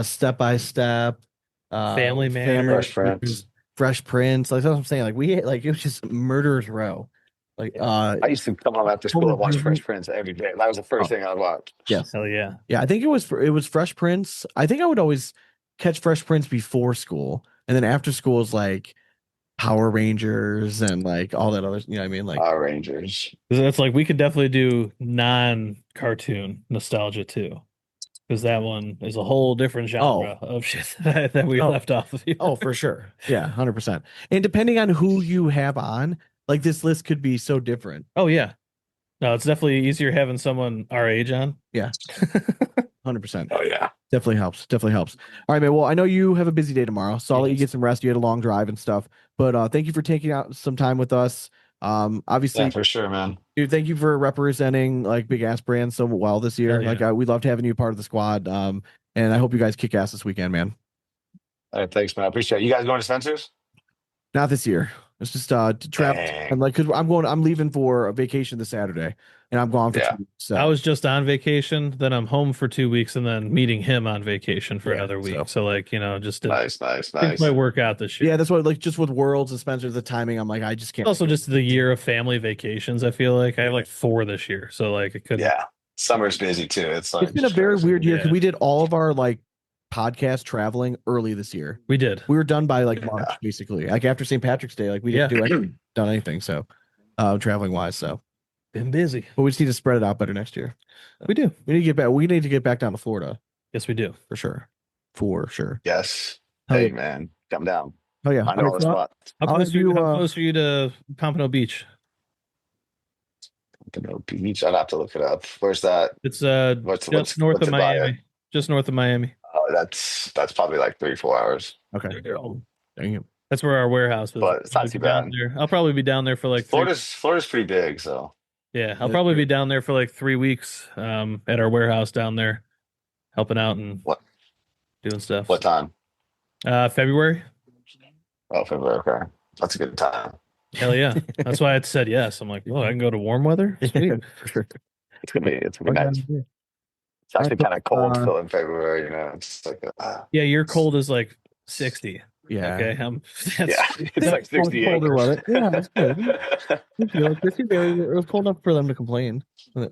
S2: Step by Step,
S1: Family Matters.
S3: Fresh Prince.
S2: Fresh Prince. Like that's what I'm saying. Like it was just Murderers Row. Like
S3: I used to come home after school and watch
S2: Home
S3: Fresh Prince every day. That was the first thing I'd watch.
S2: Yes.
S1: Hell yeah.
S2: Yeah, I think it was Fresh Prince. I think I would always catch Fresh Prince before school, and then after school is like Power Rangers and like all that other. You know what I mean? Like
S3: Power Rangers.
S1: 'Cause that's like we could definitely do non-cartoon nostalgia too. Because that one is a whole different genre of shit that we left off of.
S2: oh, for sure. Yeah, 100%. And depending on who you have on, like this list could be so different.
S1: Oh yeah. No, it's definitely easier having someone our age on.
S2: Yeah. 100%.
S3: Oh yeah.
S2: Definitely helps. Definitely helps. All right, man. Well, I know you have a busy day tomorrow, so I'll let you get some rest. You had a long drive and stuff, but thank you for taking out some time with us. Obviously,
S3: Yeah, for sure, man.
S2: dude, thank you for representing like Big Ass Brand so well this year.
S1: Yeah.
S2: Like we loved having you part of the squad. And I hope you guys kick ass this weekend, man.
S3: All right, thanks, man. I appreciate it. You guys going to Spencer's?
S2: Not this year. It's just to travel.
S3: Dang.
S2: And like, cause I'm leaving for a vacation this Saturday, and I'm gone for 2 weeks. So
S1: I was just on vacation, then I'm home for 2 weeks, and then meeting him on vacation for another week. So like, just
S3: nice.
S1: things might work out this year.
S2: yeah, that's what like just with Worlds and Spencer, the timing. I'm like, I just can't.
S1: Also, just the year of family vacations. I feel like I have like 4 this year, so like it could.
S3: Yeah, summer's busy too. It's
S2: been a very weird year because
S1: Yeah.
S2: we did all of our like podcast traveling early this year.
S1: We did.
S2: We were done by like March, basically. Like after St. Patrick's Day, like we didn't done anything. So traveling wise, so
S1: Been busy.
S2: but we just need to spread it out better next year.
S1: We do.
S2: We need to get back. We need to get back down to Florida
S1: Yes, we do.
S2: for sure. For sure.
S3: Yes.
S2: Hell
S3: Hey,
S2: yeah.
S3: man, come down.
S2: Oh yeah.
S3: I know all the spots.
S1: How
S2: I'll
S1: close,
S2: have
S1: are you,
S2: you,
S1: how close are you to Pompano Beach?
S3: Beach. I'd have to look it up. Where's that?
S1: It's
S3: What's
S1: north
S3: what's
S1: of
S3: it by it?
S1: Miami. Just north of Miami.
S3: Oh, that's probably like 3-4 hours.
S2: Okay. Dang it.
S1: That's where our warehouse is.
S3: But it's not
S1: I'll be
S3: too
S1: down
S3: bad.
S1: there. I'll probably be down there for like
S3: Florida's pretty big, so
S1: Yeah, I'll probably be down there for like 3 weeks at our warehouse down there, helping out and doing stuff.
S3: what time?
S1: February.
S3: Oh, February. Okay, that's a good time.
S1: Hell yeah. That's why I said yes. I'm like, oh, I can go to warm weather. Sweet.
S2: For sure.
S3: It's gonna be nice. It's actually kind of cold still in February. It's like
S1: Yeah, your cold is like 60.
S2: Yeah.
S1: Okay.
S3: yeah, it's like 68.
S2: Colder weather. Yeah, that's good. It was cold enough for them to complain.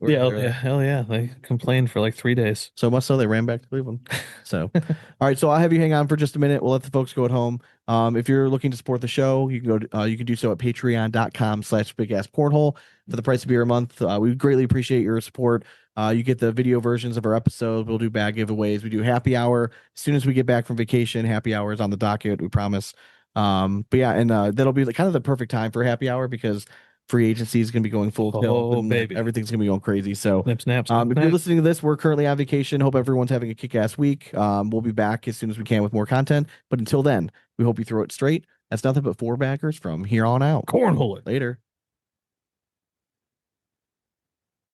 S1: Yeah, hell yeah. They complained for like 3 days.
S2: So much so they ran back to Cleveland. So, all right. So I'll have you hang on for just a minute. We'll let the folks go at home. If you're looking to support the show, you can go to, you can do so at patreon.com/bigassporthole for the price of beer a month. We greatly appreciate your support. You get the video versions of our episodes. We'll do bag giveaways. We do happy hour as soon as we get back from vacation. Happy hour is on the docket. We promise. But yeah, and that'll be kind of the perfect time for happy hour because free agency is going to be going full tilt.
S1: Oh,
S2: and
S1: baby.
S2: everything's going to be going crazy. So
S1: Snaps.
S2: if you're listening to this, we're currently on vacation. Hope everyone's having a kick-ass week. We'll be back as soon as we can with more content. But until then, we hope you throw it straight. That's nothing but 4 backers from here on out.
S1: Cornhole it.
S2: Later.